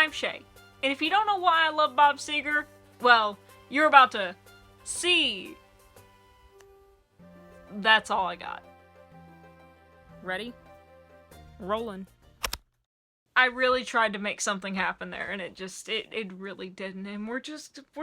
I'm Chey. And if you don't know why I love Bob Seger, well, you're about to see. That's all I got. Ready? Rolling. I really tried to make something happen there, and it really didn't, and we're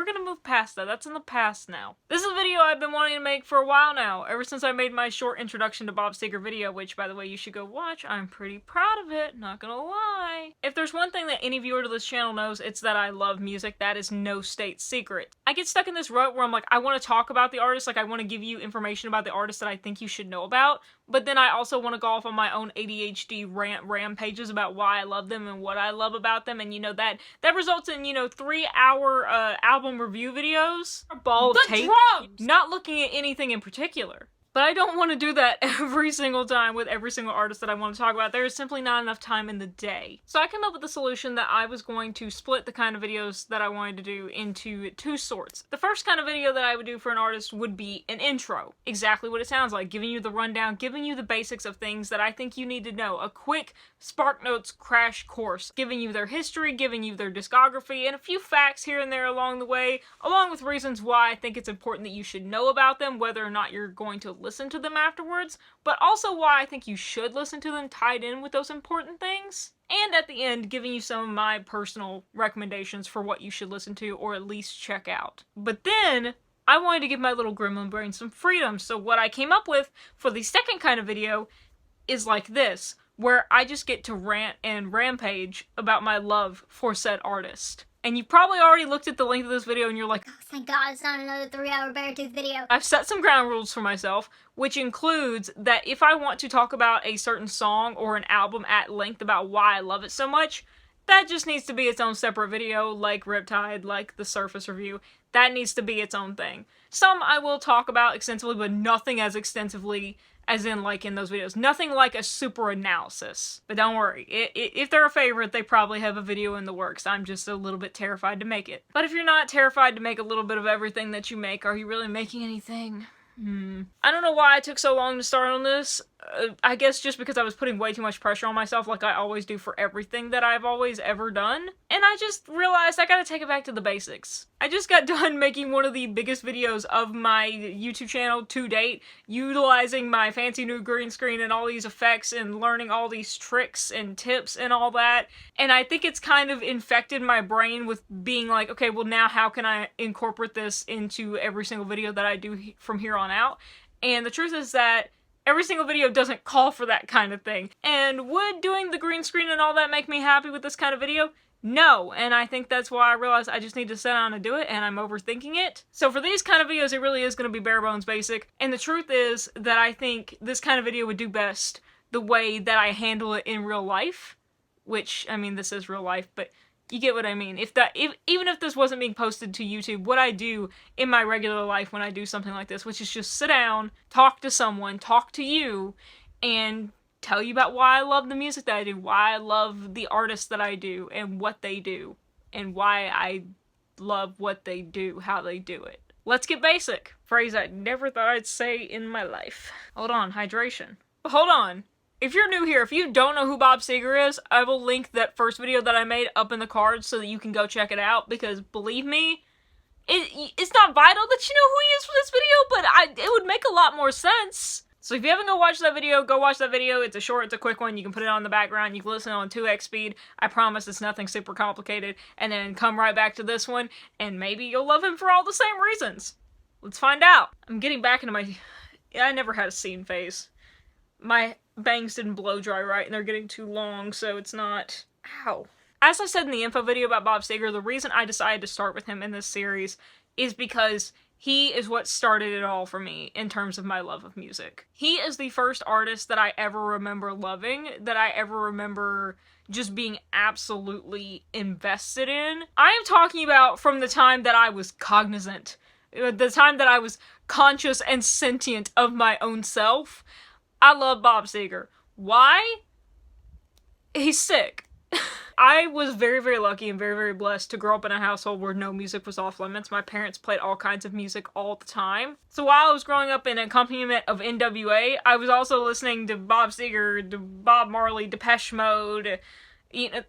gonna move past that. That's in the past now. This is a video I've been wanting to make for a while now, ever since I made my short introduction to Bob Seger video, which, by the way, you should go watch. I'm pretty proud of it, not gonna lie. If there's one thing that any viewer to this channel knows, it's that I love music. That is no state secret. I get stuck in this rut where I'm like, I want to talk about the artist, like I want to give you information about the artist that I think you should know about, but then I also want to go off on my own ADHD rampages about why I love them and what I love about them, and you know, that results in, you know, 3-hour album review videos. A ball of tape. Drums! Not looking at anything in particular. But I don't want to do that every single time with every single artist that I want to talk about. There is simply not enough time in the day. So I came up with a solution that I was going to split the kind of videos that I wanted to do into two sorts. The first kind of video that I would do for an artist would be an intro. Exactly what it sounds like, giving you the rundown, giving you the basics of things that I think you need to know. A quick SparkNotes crash course, giving you their history, giving you their discography, and a few facts here and there along the way, along with reasons why I think it's important that you should know about them, whether or not you're going to listen to them afterwards, but also why I think you should listen to them tied in with those important things. And at the end, giving you some of my personal recommendations for what you should listen to or at least check out. But then, I wanted to give my little gremlin brain some freedom, so what I came up with for the second kind of video is like this, where I just get to rant and rampage about my love for said artist. And you probably already looked at the length of this video and you're like, oh, thank God it's not another 3-hour Beartooth video. I've set some ground rules for myself, which includes that if I want to talk about a certain song or an album at length about why I love it so much, that just needs to be its own separate video, like Riptide, like the Surface review. That needs to be its own thing. Some I will talk about extensively, but nothing as extensively as in, like, in those videos. Nothing like a super analysis. But don't worry, if they're a favorite, they probably have a video in the works. I'm just a little bit terrified to make it. But if you're not terrified to make a little bit of everything that you make, are you really making anything? I don't know why I took so long to start on this. I guess just because I was putting way too much pressure on myself, like I always do for everything that I've always ever done. And I just realized I gotta take it back to the basics. I just got done making one of the biggest videos of my YouTube channel to date, utilizing my fancy new green screen and all these effects and learning all these tricks and tips and all that. And I think it's kind of infected my brain with being like, okay, well now how can I incorporate this into every single video that I do from here on out? And the truth is that every single video doesn't call for that kind of thing. And would doing the green screen and all that make me happy with this kind of video? No, and I think that's why I realized I just need to sit down and do it, and I'm overthinking it. So for these kind of videos, it really is going to be bare bones basic, and the truth is that I think this kind of video would do best the way that I handle it in real life, which, I mean, this is real life, but you get what I mean. Even if this wasn't being posted to YouTube, what I do in my regular life when I do something like this, which is just sit down, talk to someone, talk to you, and tell you about why I love the music that I do, why I love the artists that I do, and what they do, and why I love what they do, how they do it. Let's get basic. Phrase I never thought I'd say in my life. Hold on, hydration. Hold on. If you're new here, if you don't know who Bob Seger is, I will link that first video that I made up in the cards so that you can go check it out, because believe me, it's not vital that you know who he is for this video, but it would make a lot more sense. So if you haven't go watch that video, go watch that video. It's a short, it's a quick one. You can put it on the background. You can listen on 2x speed. I promise it's nothing super complicated. And then come right back to this one, and maybe you'll love him for all the same reasons. Let's find out. I'm getting back into my... I never had a scene phase. My bangs didn't blow dry right, and they're getting too long, so it's not... Ow. As I said in the info video about Bob Seger, the reason I decided to start with him in this series is because he is what started it all for me in terms of my love of music. He is the first artist that I ever remember loving, that I ever remember just being absolutely invested in. I am talking about from the time that I was cognizant, the time that I was conscious and sentient of my own self. I love Bob Seger. Why? He's sick. I was very, very lucky and very, very blessed to grow up in a household where no music was off limits. My parents played all kinds of music all the time. So while I was growing up in accompaniment of NWA, I was also listening to Bob Seger, to Bob Marley, Depeche Mode,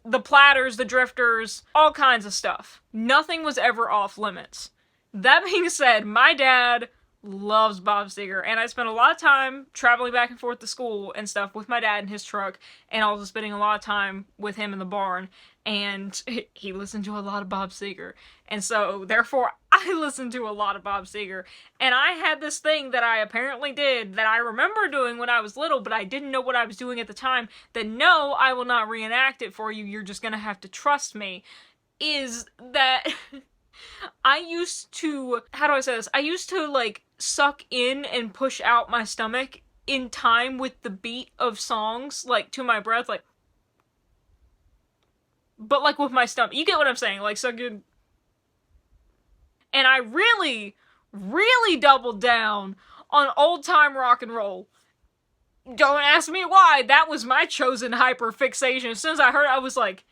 the Platters, the Drifters, all kinds of stuff. Nothing was ever off limits. That being said, my dad loves Bob Seger, and I spent a lot of time traveling back and forth to school and stuff with my dad in his truck, and also spending a lot of time with him in the barn, and he listened to a lot of Bob Seger, and so therefore I listened to a lot of Bob Seger, and I had this thing that I apparently did that I remember doing when I was little, but I didn't know what I was doing at the time, that no, I will not reenact it for you, you're just gonna have to trust me, is that I used to, how do I say this? I used to, like, suck in and push out my stomach in time with the beat of songs, like, to my breath, like, but, like, with my stomach. You get what I'm saying? Like, suck in. And I really, really doubled down on old-time rock and roll. Don't ask me why. That was my chosen hyperfixation. As soon as I heard it, I was like,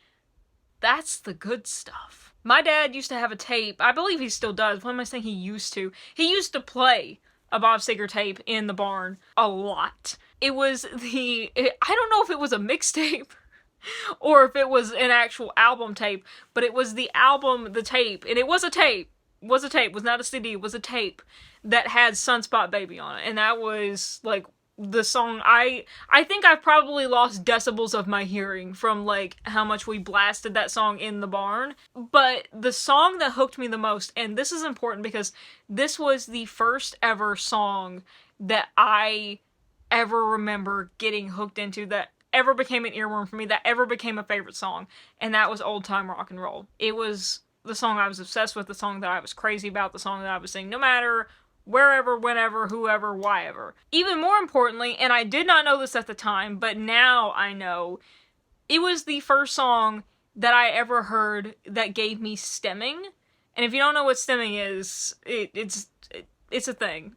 that's the good stuff. My dad used to have a tape, I believe he still does, what am I saying he used to? He used to play a Bob Seger tape in the barn a lot. It was I don't know if it was a mixtape or if it was an actual album tape, but it was the tape, and it was a tape, was not a CD, it was a tape that had Sunspot Baby on it, and that was, like, the song. I think I've probably lost decibels of my hearing from, like, how much we blasted that song in the barn. But the song that hooked me the most, and this is important because this was the first ever song that I ever remember getting hooked into, that ever became an earworm for me, that ever became a favorite song, and that was Old Time Rock and Roll. It was the song I was obsessed with, the song that I was crazy about, the song that I was singing no matter wherever, whenever, whoever, whyever. Even more importantly, and I did not know this at the time, but now I know, it was the first song that I ever heard that gave me stimming. And if you don't know what stimming is, it's a thing.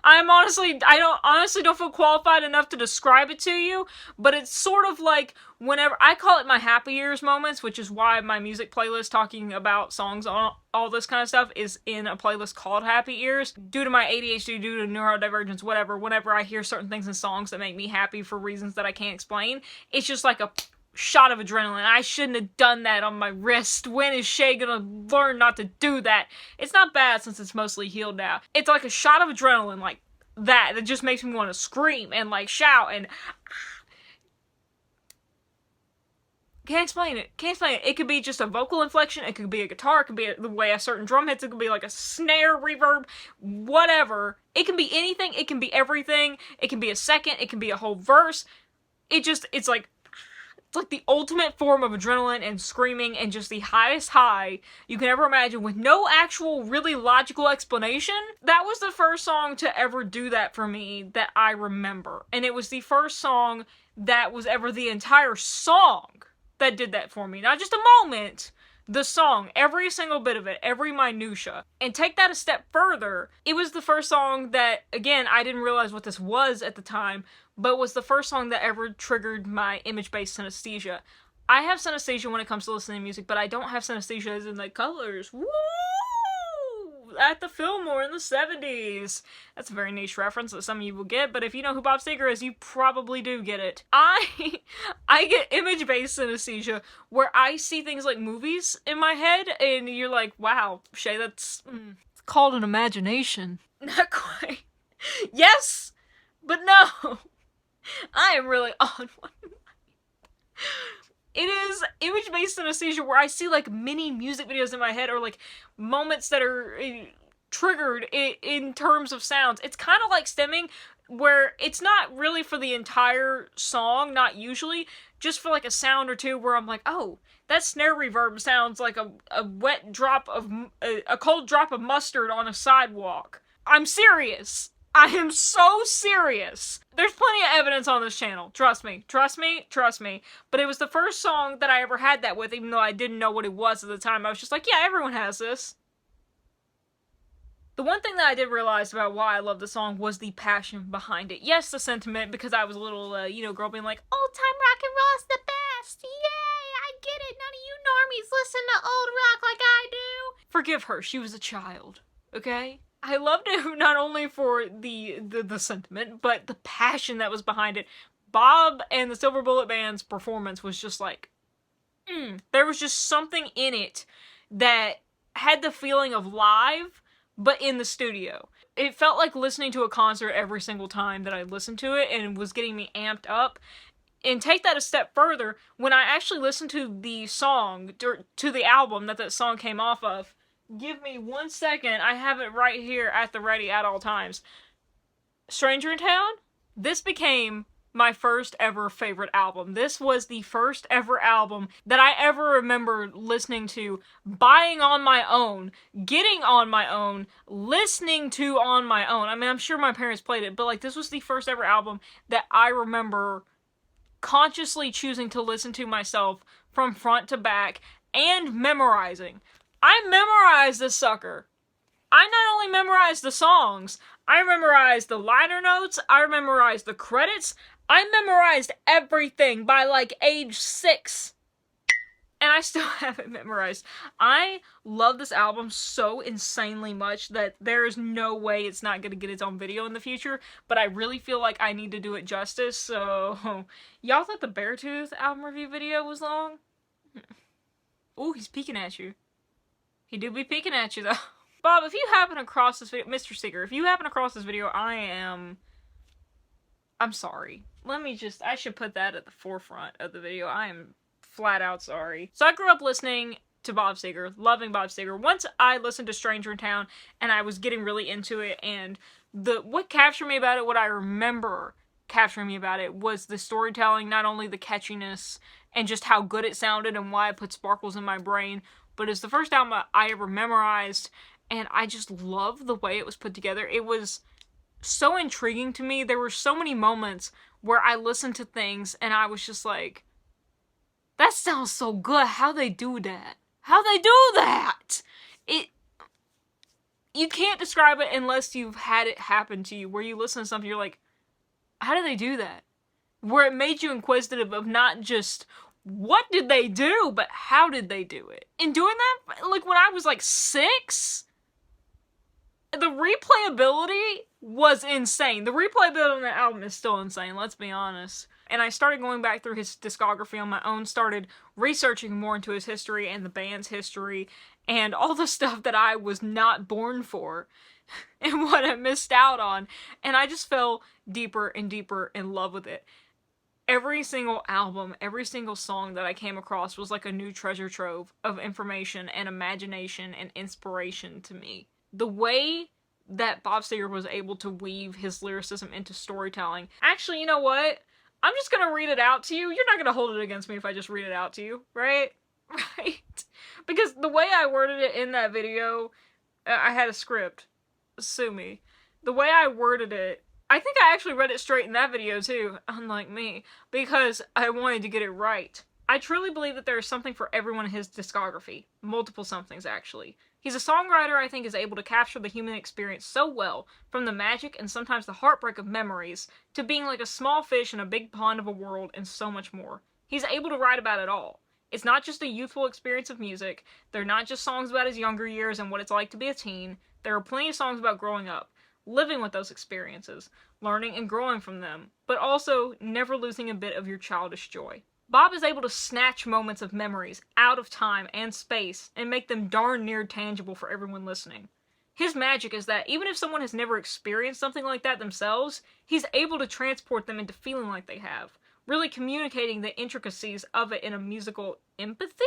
I honestly don't feel qualified enough to describe it to you, but it's sort of like whenever, I call it my happy years moments, which is why my music playlist talking about songs on all this kind of stuff is in a playlist called Happy Ears. Due to my ADHD, due to neurodivergence, whatever, whenever I hear certain things in songs that make me happy for reasons that I can't explain, it's just like a shot of adrenaline. I shouldn't have done that on my wrist. When is Chey gonna learn not to do that? It's not bad since it's mostly healed now. It's like a shot of adrenaline, like that just makes me want to scream and, like, shout and can't explain it. It could be just a vocal inflection, it could be a guitar, it could be the way a certain drum hits, it could be like a snare, reverb, whatever. It can be anything, it can be everything, it can be a second, it can be a whole verse. It's like the ultimate form of adrenaline and screaming and just the highest high you can ever imagine with no actual really logical explanation. That was the first song to ever do that for me that I remember. And it was the first song that was ever the entire song that did that for me. Not just a moment, the song, every single bit of it, every minutia. And take that a step further, it was the first song that, again, I didn't realize what this was at the time, but was the first song that ever triggered my image-based synesthesia. I have synesthesia when it comes to listening to music, but I don't have synesthesia as in, like, colors. Woo! At the Fillmore in the 70s. That's a very niche reference that some of you will get, but if you know who Bob Seger is, you probably do get it. I get image-based synesthesia where I see things like movies in my head, and you're like, wow, Chey, that's it's called an imagination. Not quite. Yes, but no. I am really on one. It is image-based synesthesia where I see, like, mini music videos in my head, or, like, moments that are triggered in terms of sounds. It's kind of like stimming, where it's not really for the entire song, not usually, just for, like, a sound or two where I'm like, oh, that snare reverb sounds like a wet drop of, a cold drop of mustard on a sidewalk. I'm serious. I am so serious. There's plenty of evidence on this channel. Trust me. But it was the first song that I ever had that with, even though I didn't know what it was at the time. I was just like, yeah, everyone has this. The one thing that I did realize about why I love the song was the passion behind it. Yes, the sentiment, because I was a little, girl being like, old-time rock and roll is the best! Yay! I get it! None of you normies listen to old rock like I do! Forgive her, she was a child, okay? I loved it not only for the sentiment, but the passion that was behind it. Bob and the Silver Bullet Band's performance was just like, There was just something in it that had the feeling of live, but in the studio. It felt like listening to a concert every single time that I listened to it, and was getting me amped up. And take that a step further, when I actually listened to the song, to the album that song came off of, give me 1 second, I have it right here at the ready at all times. Stranger in Town? This became my first ever favorite album. This was the first ever album that I ever remember listening to, buying on my own, getting on my own, listening to on my own. I mean, I'm sure my parents played it, but like, this was the first ever album that I remember consciously choosing to listen to myself from front to back and memorizing. I memorized this sucker. I not only memorized the songs, I memorized the liner notes, I memorized the credits, I memorized everything by like age 6. And I still have it memorized. I love this album so insanely much that there is no way it's not going to get its own video in the future, but I really feel like I need to do it justice, so... Y'all thought the Beartooth album review video was long? Ooh, he's peeking at you. He do be peeking at you, though. Bob, if you happen across this video... Mr. Seger, if you happen across this video, I'm sorry. I should put that at the forefront of the video. I am flat out sorry. So I grew up listening to Bob Seger, loving Bob Seger. Once I listened to Stranger in Town, and I was getting really into it, and what captured me about it, what I remember capturing me about it, was the storytelling, not only the catchiness, and just how good it sounded, and why it put sparkles in my brain, but it's the first album I ever memorized, and I just love the way it was put together. It was so intriguing to me. There were so many moments where I listened to things, and I was just like, that sounds so good. How they do that? How they do that? You can't describe it unless you've had it happen to you, where you listen to something, you're like, how do they do that? Where it made you inquisitive of not just, what did they do, but how did they do it? In doing that, like when I was like 6, the replayability was insane. The replayability on the album is still insane, let's be honest. And I started going back through his discography on my own, started researching more into his history and the band's history, and all the stuff that I was not born for, and what I missed out on, and I just fell deeper and deeper in love with it. Every single album, every single song that I came across was like a new treasure trove of information and imagination and inspiration to me. The way that Bob Seger was able to weave his lyricism into storytelling. Actually, you know what? I'm just gonna read it out to you. You're not gonna hold it against me if I just read it out to you, right? Right? Because the way I worded it in that video, I had a script. Sue me. The way I worded it, I think I actually read it straight in that video too, unlike me, because I wanted to get it right. I truly believe that there is something for everyone in his discography. Multiple somethings, actually. He's a songwriter I think is able to capture the human experience so well, from the magic and sometimes the heartbreak of memories, to being like a small fish in a big pond of a world, and so much more. He's able to write about it all. It's not just a youthful experience of music, they're not just songs about his younger years and what it's like to be a teen, there are plenty of songs about growing up, living with those experiences, learning and growing from them, but also never losing a bit of your childish joy. Bob is able to snatch moments of memories out of time and space and make them darn near tangible for everyone listening. His magic is that even if someone has never experienced something like that themselves, he's able to transport them into feeling like they have, really communicating the intricacies of it in a musical empathy?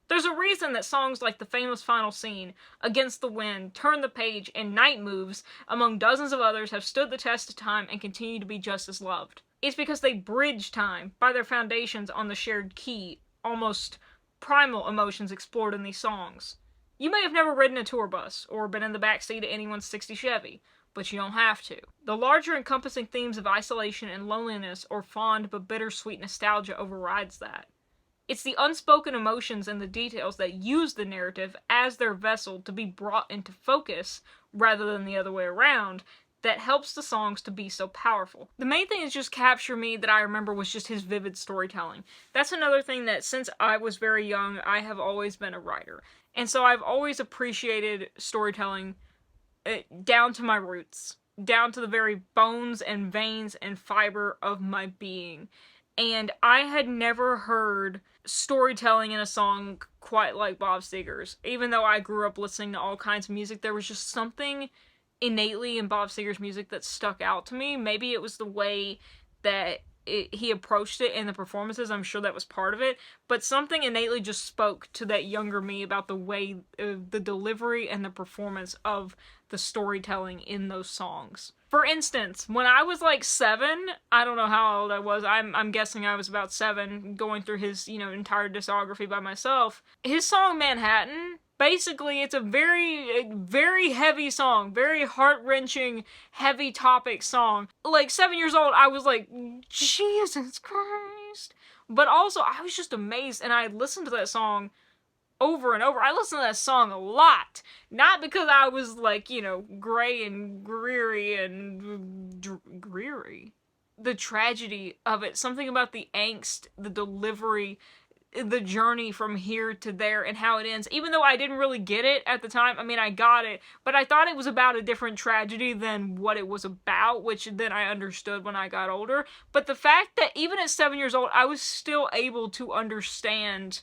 There's a reason that songs like the famous final scene, Against the Wind, Turn the Page, and Night Moves, among dozens of others, have stood the test of time and continue to be just as loved. It's because they bridge time by their foundations on the shared key, almost primal emotions explored in these songs. You may have never ridden a tour bus, or been in the backseat of anyone's '60 Chevy, but you don't have to. The larger encompassing themes of isolation and loneliness, or fond but bittersweet nostalgia, overrides that. It's the unspoken emotions and the details that use the narrative as their vessel to be brought into focus, rather than the other way around, that helps the songs to be so powerful. The main thing that just captured me that I remember was just his vivid storytelling. That's another thing that since I was very young, I have always been a writer. And so I've always appreciated storytelling down to my roots, down to the very bones and veins and fiber of my being. And I had never heard storytelling in a song quite like Bob Seger's. Even though I grew up listening to all kinds of music, there was just something innately in Bob Seger's music that stuck out to me. Maybe it was the way that he approached it in the performances. I'm sure that was part of it, but something innately just spoke to that younger me about the way the delivery and the performance of the storytelling in those songs. For instance, when I was like 7, I don't know how old I was, I'm guessing I was about 7, going through his, entire discography by myself. His song Manhattan, basically, it's a very, very heavy song, very heart-wrenching, heavy topic song. Like, 7 years old, I was like, Jesus Christ. But also, I was just amazed, and I listened to that song over and over. I listened to that song a lot. Not because I was like, gray and dreary and dreary. The tragedy of it, something about the angst, the delivery, the journey from here to there and how it ends. Even though I didn't really get it at the time, I mean, I got it, but I thought it was about a different tragedy than what it was about, which then I understood when I got older. But the fact that even at 7 years old, I was still able to understand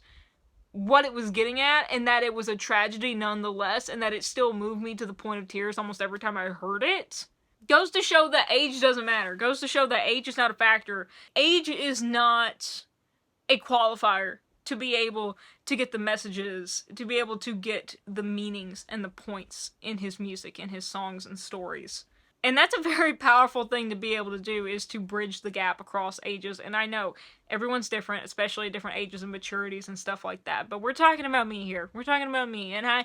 what it was getting at, and that it was a tragedy nonetheless, and that it still moved me to the point of tears almost every time I heard it, goes to show that age doesn't matter. Goes to show that age is not a factor. Age is not a qualifier to be able to get the messages, to be able to get the meanings and the points in his music, in his songs and stories. And that's a very powerful thing to be able to do, is to bridge the gap across ages. And I know everyone's different, especially at different ages and maturities and stuff like that. But we're talking about me here. We're talking about me. And I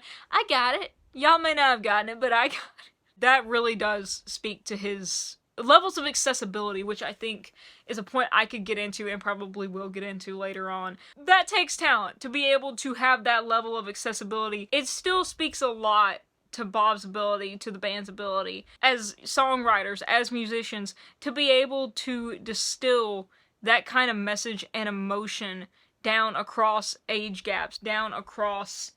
got it. Y'all may not have gotten it, but I got it. That really does speak to his levels of accessibility, which I think is a point I could get into and probably will get into later on. That takes talent to be able to have that level of accessibility. It still speaks a lot to Bob's ability, to the band's ability, as songwriters, as musicians, to be able to distill that kind of message and emotion down across age gaps, down across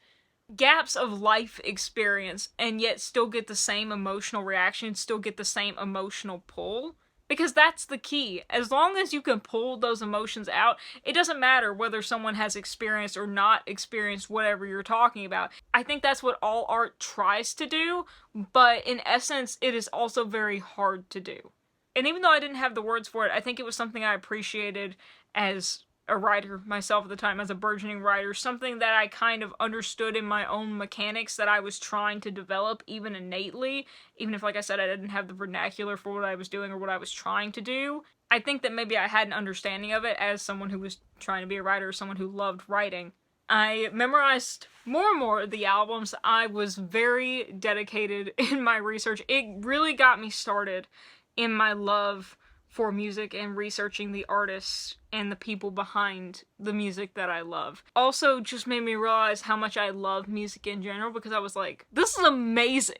gaps of life experience, and yet still get the same emotional reaction, still get the same emotional pull. Because that's the key. As long as you can pull those emotions out, it doesn't matter whether someone has experienced or not experienced whatever you're talking about. I think that's what all art tries to do, but in essence, it is also very hard to do. And even though I didn't have the words for it, I think it was something I appreciated as a writer myself at the time, as a burgeoning writer, something that I kind of understood in my own mechanics that I was trying to develop, even innately, even if, like I said, I didn't have the vernacular for what I was doing or what I was trying to do. I think that maybe I had an understanding of it as someone who was trying to be a writer, someone who loved writing. I memorized more and more of the albums. I was very dedicated in my research. It really got me started in my love for music and researching the artists and the people behind the music that I love. Also, just made me realize how much I love music in general, because I was like, this is amazing.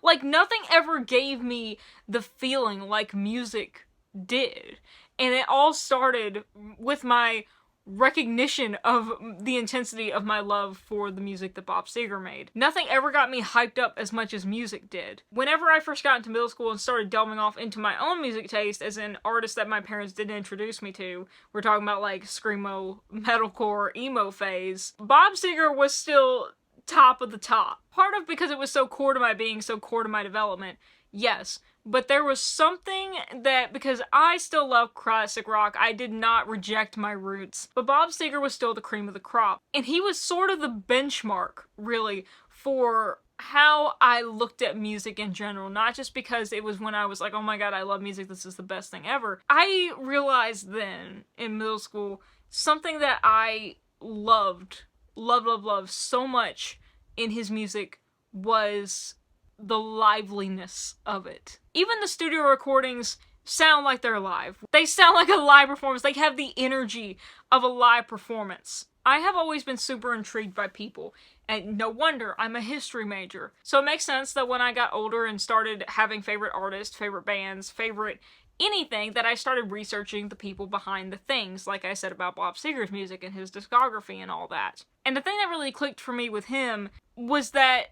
Like, nothing ever gave me the feeling like music did. And it all started with my recognition of the intensity of my love for the music that Bob Seger made. Nothing ever got me hyped up as much as music did. Whenever I first got into middle school and started delving off into my own music taste as an artist that my parents didn't introduce me to, we're talking about like screamo, metalcore, emo phase, Bob Seger was still top of the top. Part of because it was so core to my being, so core to my development, yes. But there was something that, because I still love classic rock, I did not reject my roots. But Bob Seger was still the cream of the crop. And he was sort of the benchmark, really, for how I looked at music in general. Not just because it was when I was like, oh my god, I love music, this is the best thing ever. I realized then, in middle school, something that I loved so much in his music was the liveliness of it. Even the studio recordings sound like they're live. They sound like a live performance. They have the energy of a live performance. I have always been super intrigued by people, and no wonder, I'm a history major. So it makes sense that when I got older and started having favorite artists, favorite bands, favorite anything, that I started researching the people behind the things, like I said about Bob Seger's music and his discography and all that. And the thing that really clicked for me with him was that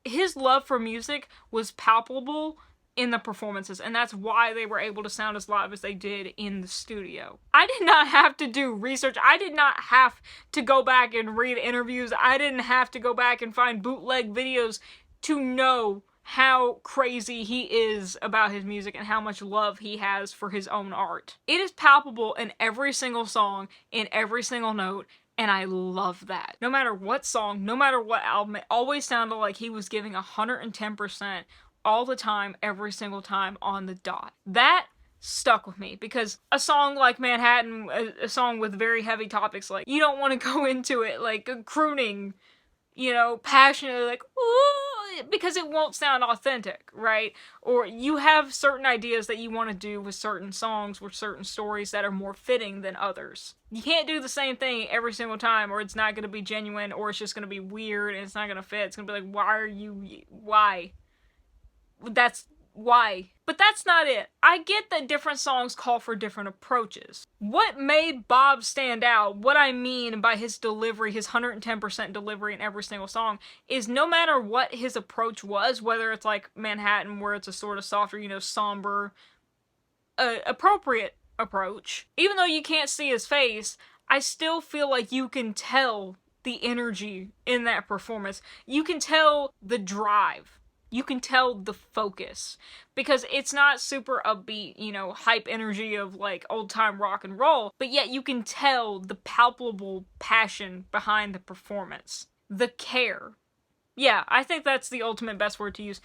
his love for music was palpable in the performances, and that's why they were able to sound as live as they did in the studio. I did not have to do research. I did not have to go back and read interviews. I didn't have to go back and find bootleg videos to know how crazy he is about his music and how much love he has for his own art. It is palpable in every single song, in every single note, and I love that. No matter what song, no matter what album, it always sounded like he was giving 110% all the time, every single time, on the dot. That stuck with me, because a song like Manhattan, a song with very heavy topics, like, you don't want to go into it like crooning, you know, passionately, like, ooh, because it won't sound authentic, right? Or you have certain ideas that you want to do with certain songs, with certain stories that are more fitting than others. You can't do the same thing every single time, or it's not going to be genuine, or it's just going to be weird, and it's not going to fit. It's going to be like, why? That's why. But that's not it. I get that different songs call for different approaches. What made Bob stand out, what I mean by his delivery, his 110% delivery in every single song, is no matter what his approach was, whether it's like Manhattan, where it's a sort of softer, you know, somber, appropriate approach, even though you can't see his face, I still feel like you can tell the energy in that performance. You can tell the drive. You can tell the focus, because it's not super upbeat, you know, hype energy of like old time rock and roll, but yet you can tell the palpable passion behind the performance. The care. Yeah, I think that's the ultimate best word to use.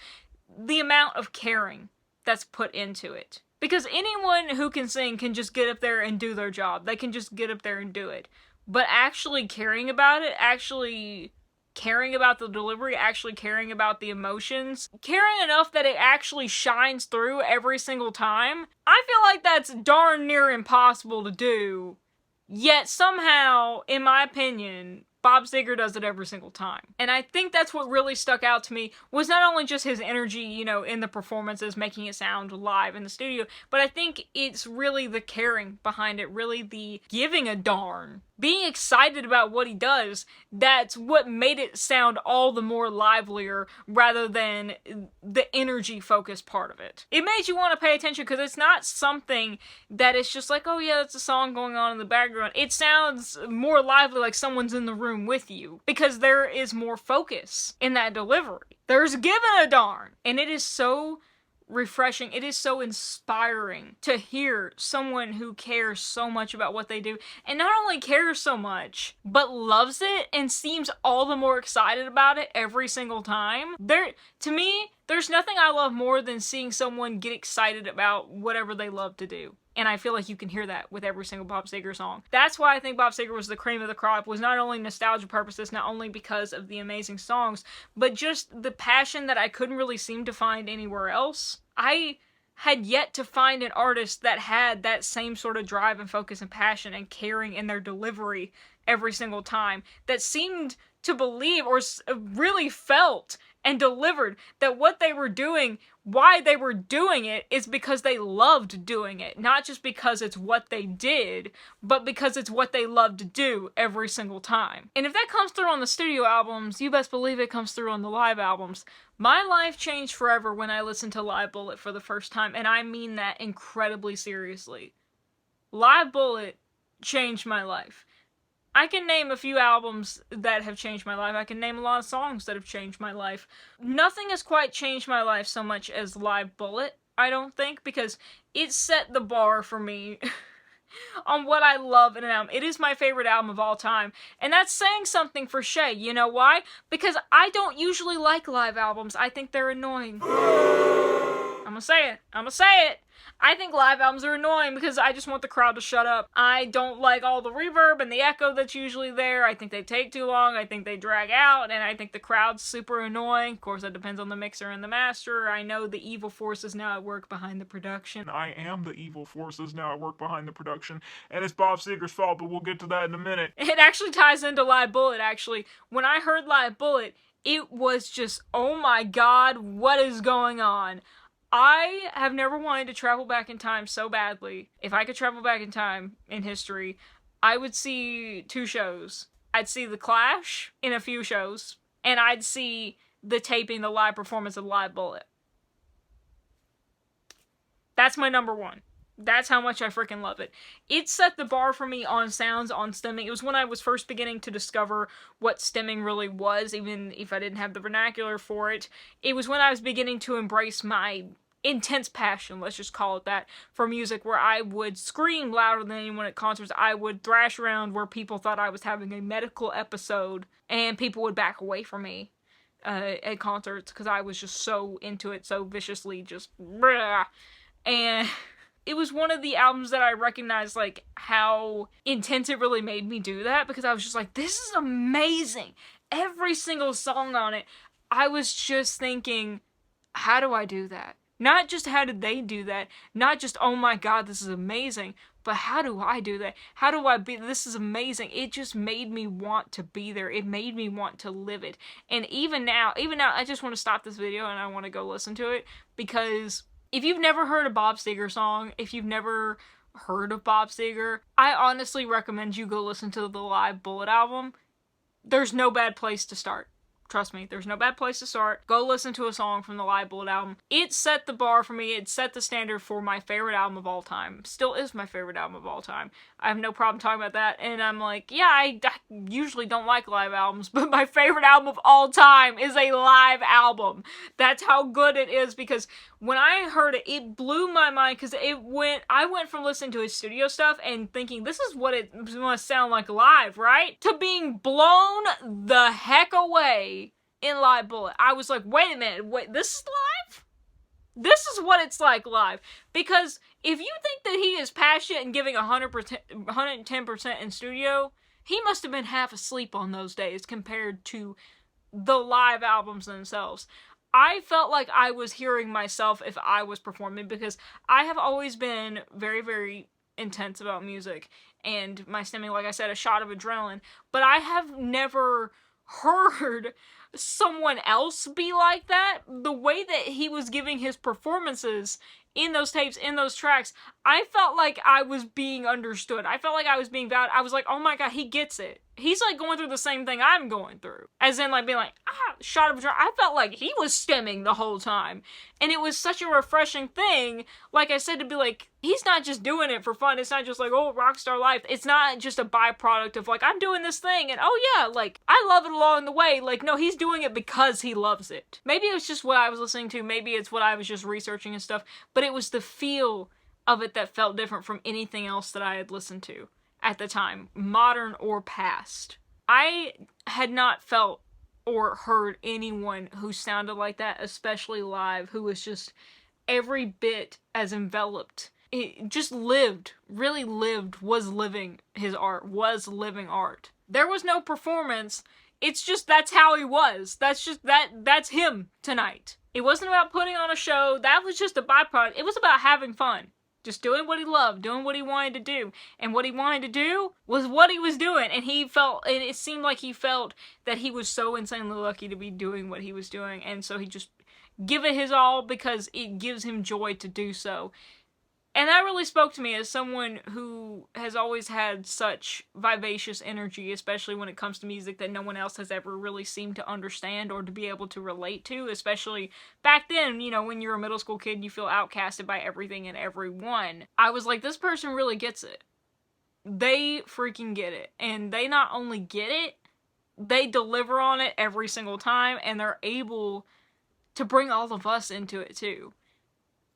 The amount of caring that's put into it. Because anyone who can sing can just get up there and do their job. They can just get up there and do it. But actually caring about it, actually caring about the delivery, actually caring about the emotions, caring enough that it actually shines through every single time, I feel like that's darn near impossible to do. Yet somehow, in my opinion, Bob Seger does it every single time. And I think that's what really stuck out to me, was not only just his energy, you know, in the performances, making it sound live in the studio, but I think it's really the caring behind it, really the giving a darn, being excited about what he does. That's what made it sound all the more livelier, rather than the energy focused part of it. It made you want to pay attention, because it's not something that is just like, oh yeah, that's a song going on in the background. It sounds more lively, like someone's in the room with you, because there is more focus in that delivery. There's given a darn. And it is so refreshing. It is so inspiring to hear someone who cares so much about what they do, and not only cares so much, but loves it and seems all the more excited about it every single time. To me, there's nothing I love more than seeing someone get excited about whatever they love to do. And I feel like you can hear that with every single Bob Seger song. That's why I think Bob Seger was the cream of the crop, was not only nostalgia purposes, not only because of the amazing songs, but just the passion that I couldn't really seem to find anywhere else. I had yet to find an artist that had that same sort of drive and focus and passion and caring in their delivery every single time, that seemed to believe, or really felt and delivered, that what they were doing, why they were doing it, is because they loved doing it. Not just because it's what they did, but because it's what they loved to do every single time. And if that comes through on the studio albums, you best believe it comes through on the live albums. My life changed forever when I listened to Live Bullet for the first time, and I mean that incredibly seriously. Live Bullet changed my life. I can name a few albums that have changed my life. I can name a lot of songs that have changed my life. Nothing has quite changed my life so much as Live Bullet, I don't think, because it set the bar for me on what I love in an album. It is my favorite album of all time, and that's saying something for Chey. You know why? Because I don't usually like live albums. I think they're annoying. I'm gonna say it. I think live albums are annoying because I just want the crowd to shut up. I don't like all the reverb and the echo that's usually there. I think they take too long. I think they drag out, and I think the crowd's super annoying. Of course, that depends on the mixer and the master. I know the evil forces now at work behind the production. I am the evil forces now at work behind the production, and it's Bob Seger's fault, but we'll get to that in a minute. It actually ties into Live Bullet, actually. When I heard Live Bullet, it was just, oh my god, what is going on? I have never wanted to travel back in time so badly. If I could travel back in time in history, I would see two shows. I'd see The Clash in a few shows, and I'd see the live performance of Live Bullet. That's my number one. That's how much I freaking love it. It set the bar for me on sounds, on stemming. It was when I was first beginning to discover what stemming really was, even if I didn't have the vernacular for it. It was when I was beginning to embrace my intense passion, let's just call it that, for music, where I would scream louder than anyone at concerts. I would thrash around where people thought I was having a medical episode, and people would back away from me at concerts, because I was just so into it, so viciously, just bruh. And it was one of the albums that I recognized, like, how intense it really made me do that, because I was just like, this is amazing! Every single song on it, I was just thinking, how do I do that? Not just how did they do that, not just, oh my god, this is amazing, but how do I do that? How do I be, this is amazing. It just made me want to be there. It made me want to live it. And even now, I just want to stop this video and I want to go listen to it, because if you've never heard a Bob Seger song, if you've never heard of Bob Seger, I honestly recommend you go listen to the Live Bullet album. There's no bad place to start. Trust me, there's no bad place to start. Go listen to a song from the Live Bullet album. It set the bar for me. It set the standard for my favorite album of all time. Still is my favorite album of all time. I have no problem talking about that. And I'm like, yeah, I usually don't like live albums, but my favorite album of all time is a live album. That's how good it is, because when I heard it, it blew my mind, because I went from listening to his studio stuff and thinking, this is what it must sound like live, right? To being blown the heck away in Live Bullet. I was like, wait a minute, this is live? This is what it's like live. Because if you think that he is passionate and giving 100%, 110% in studio, he must have been half asleep on those days compared to the live albums themselves. I felt like I was hearing myself if I was performing, because I have always been very, very intense about music, and my stemming, like I said, a shot of adrenaline, but I have never heard someone else be like that. The way that he was giving his performances in those tapes, in those tracks, I felt like I was being understood. I felt like I was being valued. I was like, oh my god, he gets it. He's like going through the same thing I'm going through. As in, like, being like, shot of adrenaline. I felt like he was stemming the whole time. And it was such a refreshing thing, like I said, to be like, he's not just doing it for fun. It's not just like, oh, rockstar life. It's not just a byproduct of, like, I'm doing this thing, and oh yeah, like, I love it along the way. Like, no, he's doing it because he loves it. Maybe it was just what I was listening to. Maybe it's what I was just researching and stuff. But it was the feel of it that felt different from anything else that I had listened to at the time, modern or past. I had not felt or heard anyone who sounded like that, especially live, who was just every bit as enveloped. It just lived, really lived, was living his art, was living art. There was no performance. It's just, that's how he was. That's him tonight. It wasn't about putting on a show. That was just a byproduct. It was about having fun. Just doing what he loved, doing what he wanted to do. And what he wanted to do was what he was doing. And it seemed like he felt that he was so insanely lucky to be doing what he was doing. And so he just give it his all because it gives him joy to do so. And that really spoke to me as someone who has always had such vivacious energy, especially when it comes to music that no one else has ever really seemed to understand or to be able to relate to, especially back then, you know, when you're a middle school kid, you feel outcasted by everything and everyone. I was like, this person really gets it. They freaking get it. And they not only get it, they deliver on it every single time, and they're able to bring all of us into it too.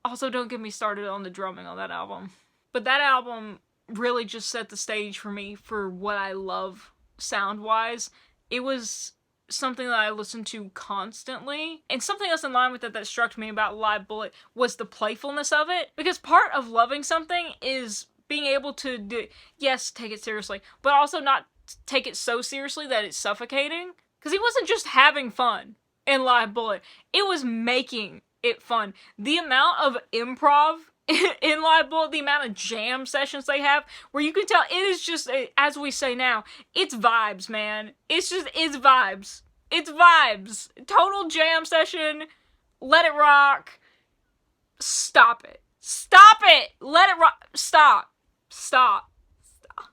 Also, don't get me started on the drumming on that album. But that album really just set the stage for me for what I love sound-wise. It was something that I listened to constantly. And something else in line with it that struck me about Live Bullet was the playfulness of it. Because part of loving something is being able to yes, take it seriously, but also not take it so seriously that it's suffocating. Because he wasn't just having fun in Live Bullet. It was making it fun. The amount of improv in Live Bullet, the amount of jam sessions they have, where you can tell it is just, as we say now, it's vibes, man. It's vibes. It's vibes. Total jam session. Let it rock. Stop it. Stop it! Let it rock. Stop. Stop. Stop.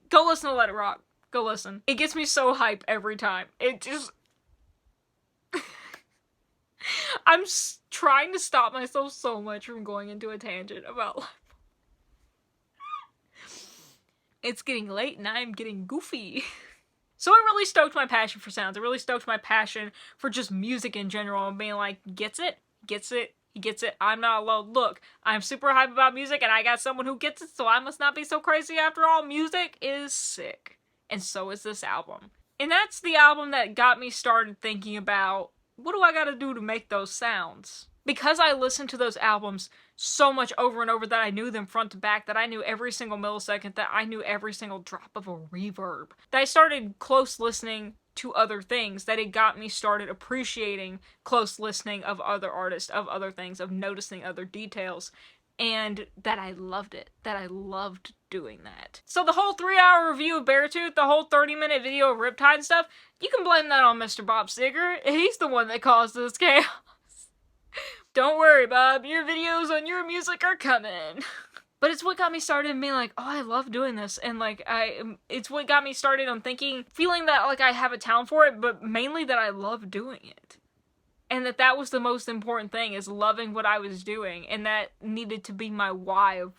Go listen to Let It Rock. Go listen. It gets me so hype every time. It just... I'm trying to stop myself so much from going into a tangent about life. It's getting late and I'm getting goofy. So it really stoked my passion for sounds. It really stoked my passion for just music in general and being like, gets it? Gets it? He gets it. I'm not alone. Look, I'm super hype about music and I got someone who gets it, so I must not be so crazy after all. Music is sick. And so is this album. And that's the album that got me started thinking about, what do I gotta do to make those sounds? Because I listened to those albums so much over and over that I knew them front to back, that I knew every single millisecond, that I knew every single drop of a reverb, that I started close listening to other things, that it got me started appreciating close listening of other artists, of other things, of noticing other details, and that I loved it, that I loved doing that. So the whole 3-hour review of Beartooth, the whole 30-minute video of Riptide and stuff, you can blame that on Mr. Bob Seger. He's the one that caused this chaos. Don't worry, Bob, your videos on your music are coming. But it's what got me started in being like, oh, I love doing this, and like, it's what got me started on thinking, feeling that like I have a talent for it, but mainly that I love doing it. And that was the most important thing, is loving what I was doing, and that needed to be my why of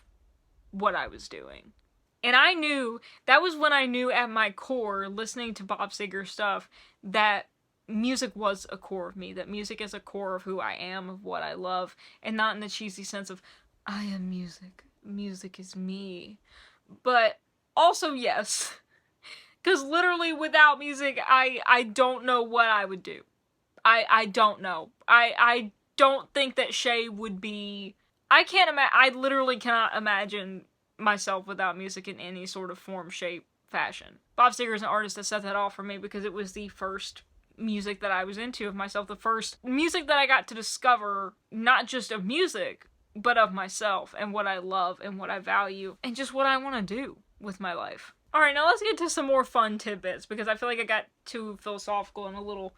what I was doing. And I knew, that was when I knew at my core, listening to Bob Seger stuff, that music was a core of me, that music is a core of who I am, of what I love, and not in the cheesy sense of, I am music, music is me. But also, yes, because literally without music, I don't know what I would do. I don't know. I don't think that chey would be, I literally cannot imagine myself without music in any sort of form, shape, fashion. Bob Seger is an artist that set that off for me because it was the first music that I was into of myself, the first music that I got to discover, not just of music, but of myself, and what I love, and what I value, and just what I want to do with my life. Alright, now let's get to some more fun tidbits, because I feel like I got too philosophical and a little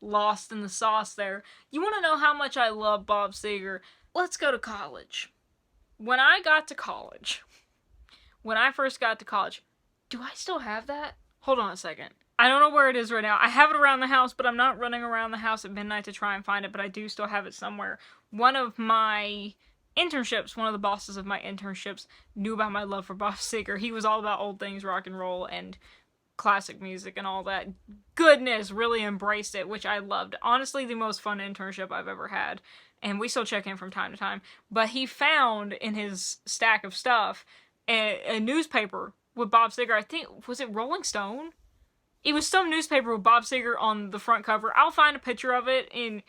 lost in the sauce there. You want to know how much I love Bob Seger? Let's go to college. When I first got to college, do I still have that? Hold on a second. I don't know where it is right now. I have it around the house, but I'm not running around the house at midnight to try and find it, but I do still have it somewhere. One of my internships, one of the bosses of my internships, knew about my love for Bob Seger. He was all about old things, rock and roll, and classic music and all that goodness, really embraced it, which I loved. Honestly, the most fun internship I've ever had, and we still check in from time to time. But he found in his stack of stuff a newspaper with Bob Seger. I think, was it Rolling Stone? It was some newspaper with Bob Seger on the front cover. I'll find a picture of it in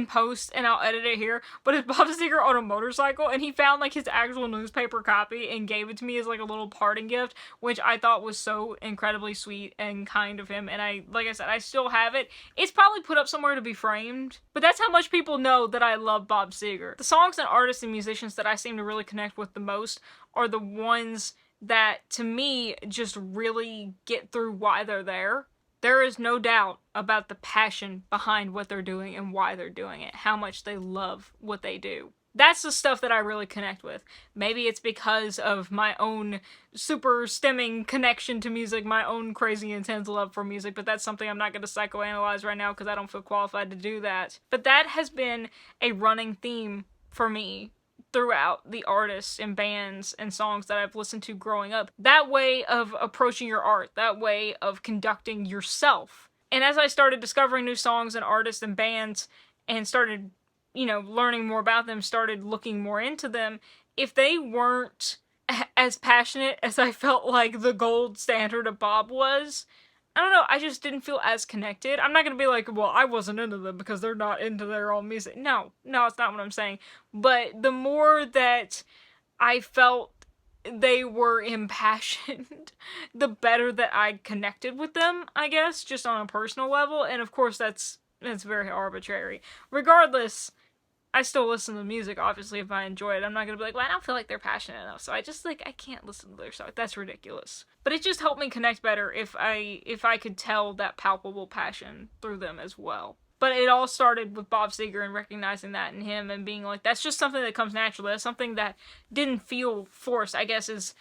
post and I'll edit it here, but it's Bob Seger on a motorcycle, and he found like his actual newspaper copy and gave it to me as like a little parting gift, which I thought was so incredibly sweet and kind of him. And like I said, I still have it. It's probably put up somewhere to be framed, but that's how much people know that I love Bob Seger. The songs and artists and musicians that I seem to really connect with the most are the ones that to me just really get through why they're there. There is no doubt about the passion behind what they're doing and why they're doing it, how much they love what they do. That's the stuff that I really connect with. Maybe it's because of my own super stimming connection to music, my own crazy intense love for music, but that's something I'm not going to psychoanalyze right now because I don't feel qualified to do that. But that has been a running theme for me throughout the artists and bands and songs that I've listened to growing up. That way of approaching your art, that way of conducting yourself. And as I started discovering new songs and artists and bands and started, learning more about them, started looking more into them, if they weren't as passionate as I felt like the gold standard of Bob was, I don't know, I just didn't feel as connected. I'm not gonna be like, well, I wasn't into them because they're not into their own music. No, it's not what I'm saying. But the more that I felt they were impassioned, the better that I connected with them, I guess, just on a personal level. And of course, that's very arbitrary. Regardless, I still listen to music, obviously, if I enjoy it. I'm not gonna be like, well, I don't feel like they're passionate enough, so I can't listen to their stuff. That's ridiculous. But it just helped me connect better if I could tell that palpable passion through them as well. But it all started with Bob Seger and recognizing that in him and being like, that's just something that comes naturally. That's something that didn't feel forced, I guess, is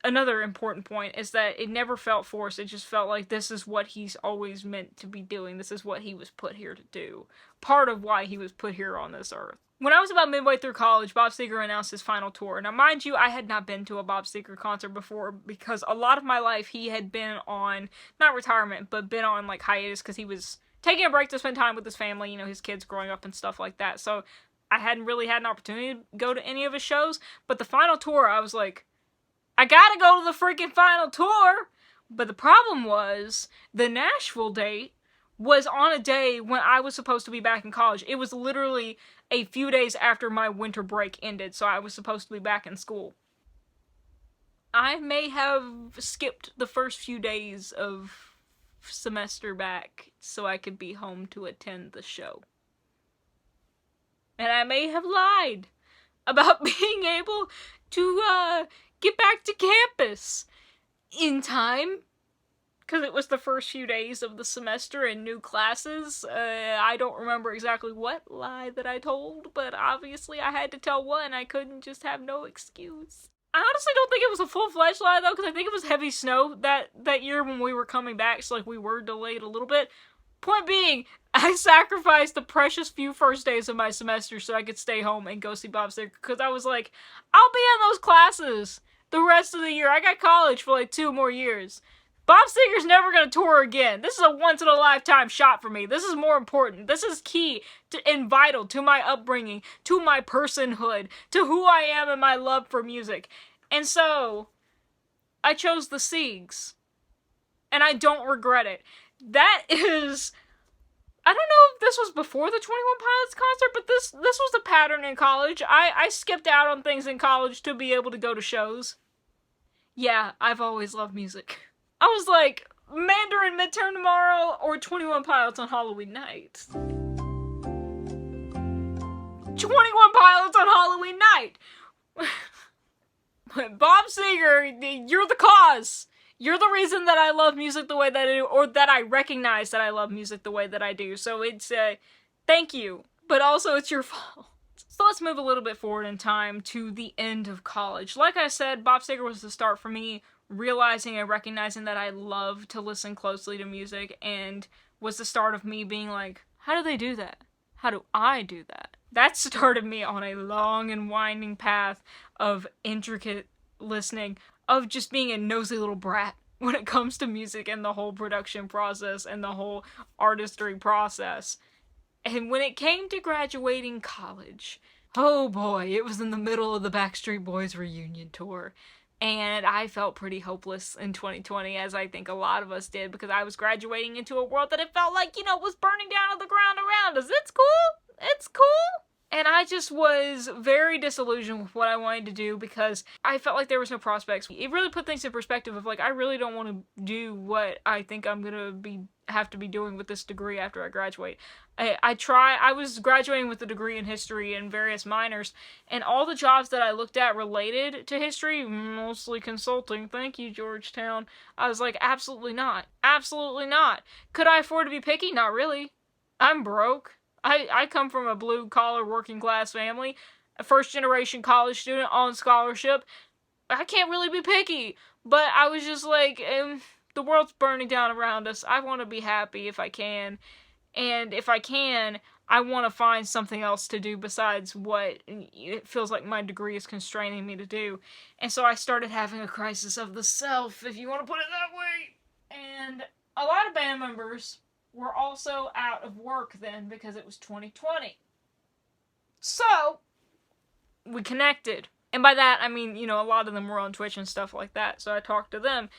another important point is that it never felt forced. It just felt like this is what he's always meant to be doing. This is what he was put here to do. Part of why he was put here on this earth. When I was about midway through college, Bob Seger announced his final tour. Now, mind you, I had not been to a Bob Seger concert before because a lot of my life he had been on, not retirement, but been on like hiatus because he was taking a break to spend time with his family, you know, his kids growing up and stuff like that. So I hadn't really had an opportunity to go to any of his shows, but the final tour, I was like, I gotta go to the freaking final tour! But the problem was, the Nashville date was on a day when I was supposed to be back in college. It was literally a few days after my winter break ended, so I was supposed to be back in school. I may have skipped the first few days of semester back so I could be home to attend the show. And I may have lied about being able to get back to campus in time, because it was the first few days of the semester and new classes. I don't remember exactly what lie that I told, but obviously I had to tell one. I couldn't just have no excuse. I honestly don't think it was a full-fledged lie, though, because I think it was heavy snow that year when we were coming back, so, like, we were delayed a little bit. Point being, I sacrificed the precious few first days of my semester so I could stay home and go see Bob Seger, because I was like, I'll be in those classes the rest of the year. I got college for, like, 2 more years. Bob Seger's never gonna tour again. This is a once-in-a-lifetime shot for me. This is more important. This is key and vital to my upbringing, to my personhood, to who I am and my love for music. And so, I chose the Segs. And I don't regret it. That is... I don't know if this was before the 21 Pilots concert, but this was the pattern in college. I skipped out on things in college to be able to go to shows. Yeah, I've always loved music. I was like, Mandarin midterm tomorrow or 21 Pilots on Halloween night. 21 Pilots on Halloween night! Bob Seger, you're the cause! You're the reason that I love music the way that I do, or that I recognize that I love music the way that I do. So it's, thank you. But also it's your fault. So let's move a little bit forward in time to the end of college. Like I said, Bob Seger was the start for me realizing and recognizing that I love to listen closely to music, and was the start of me being like, how do they do that? How do I do that? That started me on a long and winding path of intricate listening, of just being a nosy little brat when it comes to music and the whole production process and the whole artistry process. And when it came to graduating college, oh boy, it was in the middle of the Backstreet Boys reunion tour. And I felt pretty hopeless in 2020, as I think a lot of us did, because I was graduating into a world that it felt like, you know, was burning down to the ground around us. It's cool. It's cool. And I just was very disillusioned with what I wanted to do because I felt like there was no prospects. It really put things in perspective of, like, I really don't want to do what I think I'm gonna have to be doing with this degree after I graduate. I was graduating with a degree in history and various minors, and all the jobs that I looked at related to history, mostly consulting, thank you, Georgetown, I was like, absolutely not. Absolutely not. Could I afford to be picky? Not really. I'm broke. I come from a blue-collar, working-class family, a first-generation college student on scholarship. I can't really be picky, but I was just like, the world's burning down around us. I want to be happy if I can, and if I can, I want to find something else to do besides what it feels like my degree is constraining me to do. And so I started having a crisis of the self, if you want to put it that way. And a lot of band members were also out of work then because it was 2020. So, we connected. And by that, I mean, you know, a lot of them were on Twitch and stuff like that, so I talked to them.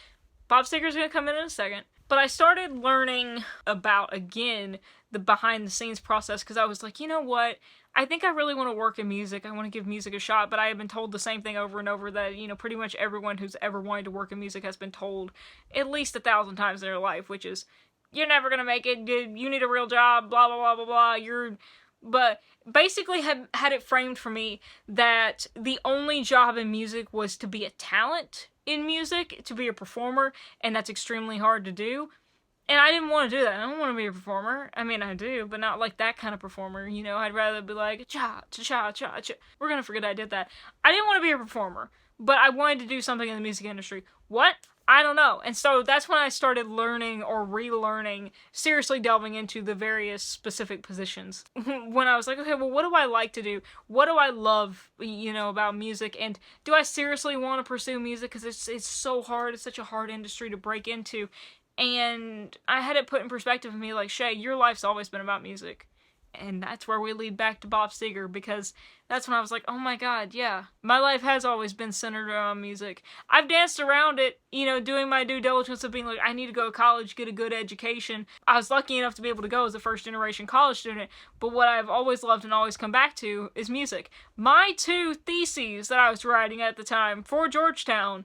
Bob Seger's gonna come in a second. But I started learning about, again, the behind-the-scenes process, because I was like, you know what? I think I really want to work in music. I want to give music a shot, but I have been told the same thing over and over that, you know, pretty much everyone who's ever wanted to work in music has been told at least 1,000 times in their life, which is, you're never gonna make it, you need a real job, blah, blah, blah, blah, blah, But basically had it framed for me that the only job in music was to be a talent in music, to be a performer, and that's extremely hard to do. And I didn't want to do that. I don't want to be a performer. I mean, I do, but not like that kind of performer, you know? I'd rather be like, cha, cha, cha, cha, cha. We're gonna forget I did that. I didn't want to be a performer. but I wanted to do something in the music industry. What? I don't know. And so that's when I started learning or relearning, seriously delving into the various specific positions. When I was like, okay, well, what do I like to do? What do I love, about music? And do I seriously want to pursue music? Because it's so hard. It's such a hard industry to break into. And I had it put in perspective of me like, Chey, your life's always been about music. And that's where we lead back to Bob Seger, because that's when I was like, oh my god, yeah. My life has always been centered around music. I've danced around it, doing my due diligence of being like, I need to go to college, get a good education. I was lucky enough to be able to go as a first-generation college student, but what I've always loved and always come back to is music. My 2 theses that I was writing at the time for Georgetown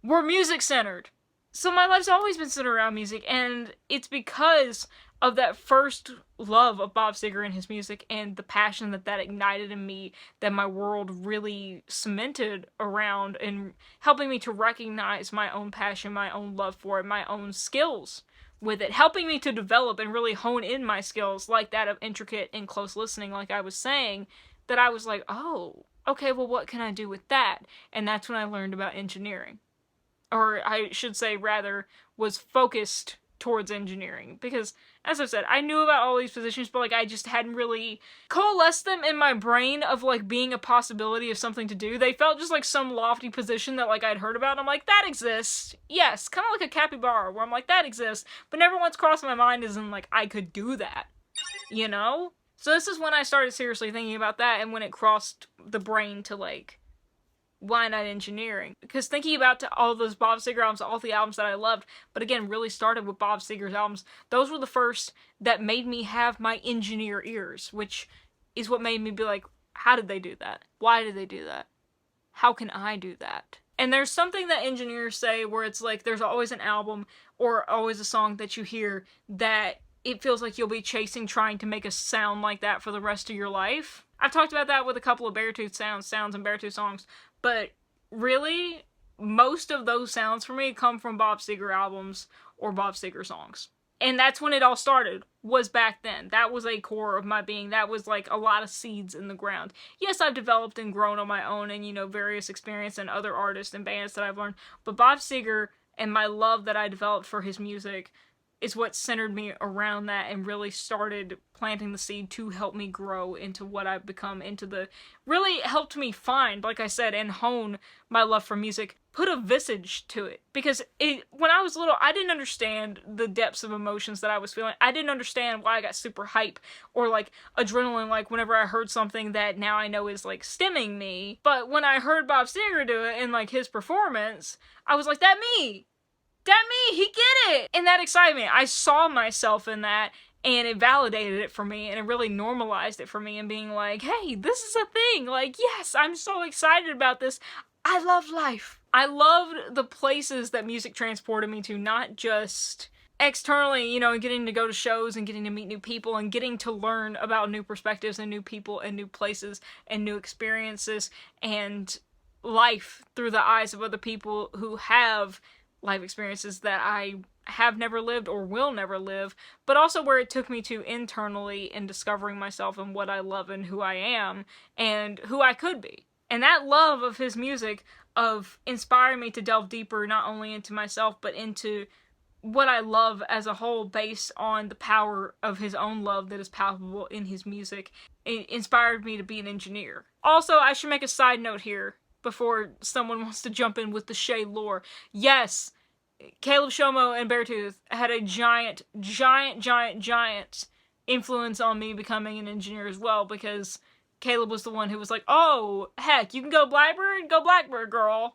were music-centered. So my life's always been centered around music, and it's because of that first love of Bob Seger and his music and the passion that ignited in me, that my world really cemented around, and helping me to recognize my own passion, my own love for it, my own skills with it, helping me to develop and really hone in my skills, like that of intricate and close listening, like I was saying, that I was like, oh, okay, well, what can I do with that? And that's when I learned about engineering. Or I should say, rather, was focused towards engineering, because as I've said, I knew about all these positions, but I just hadn't really coalesced them in my brain of being a possibility of something to do. They felt just like some lofty position that I'd heard about, and I'm like, that exists, yes, kind of like a capybara, where I'm like, that exists, but never once crossed my mind as in I could do that, so this is when I started seriously thinking about that, and when it crossed the brain to why not engineering? Because thinking about all those Bob Seger albums, all the albums that I loved, but again, really started with Bob Seger's albums, those were the first that made me have my engineer ears, which is what made me be like, how did they do that? Why did they do that? How can I do that? And there's something that engineers say where it's there's always an album or always a song that you hear that it feels like you'll be trying to make a sound like that for the rest of your life. I've talked about that with a couple of Beartooth sounds and Beartooth songs, but really, most of those sounds for me come from Bob Seger albums or Bob Seger songs. And that's when it all started, was back then. That was a core of my being. That was a lot of seeds in the ground. Yes, I've developed and grown on my own and, various experience and other artists and bands that I've learned. But Bob Seger and my love that I developed for his music is what centered me around that and really started planting the seed to help me grow into what I've become, really helped me find, like I said, and hone my love for music, put a visage to it. Because when I was little, I didn't understand the depths of emotions that I was feeling. I didn't understand why I got super hype or adrenaline, whenever I heard something that now I know is stimming me. But when I heard Bob Seger do it and his performance, I was like, that me! That me! He get it! And that excited me. I saw myself in that, and it validated it for me, and it really normalized it for me, and being like, hey, this is a thing! Yes, I'm so excited about this. I love life. I loved the places that music transported me to, not just externally, getting to go to shows and getting to meet new people and getting to learn about new perspectives and new people and new places and new experiences and life through the eyes of other people who have life experiences that I have never lived or will never live, but also where it took me to internally in discovering myself and what I love and who I am and who I could be. And that love of his music, of inspiring me to delve deeper, not only into myself, but into what I love as a whole, based on the power of his own love that is palpable in his music, it inspired me to be an engineer. Also, I should make a side note here, before someone wants to jump in with the Chey lore. Yes, Caleb Shomo and Beartooth had a giant influence on me becoming an engineer as well, because Caleb was the one who was like, oh, heck, you can go Blackbird, girl.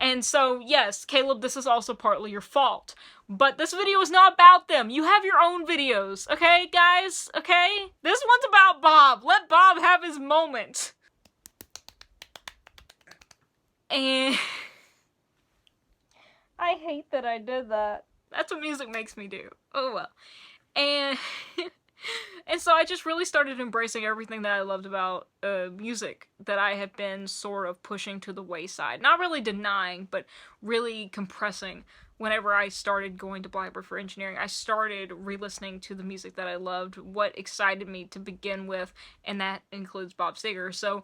And so, yes, Caleb, this is also partly your fault. But this video is not about them. You have your own videos, okay, guys? Okay? This one's about Bob. Let Bob have his moment. And I hate that I did that. That's what music makes me do. Oh well. And so I just really started embracing everything that I loved about music that I have been sort of pushing to the wayside. Not really denying, but really compressing. Whenever I started going to Blackbird for engineering, I started re-listening to the music that I loved, what excited me to begin with, and that includes Bob Seger. So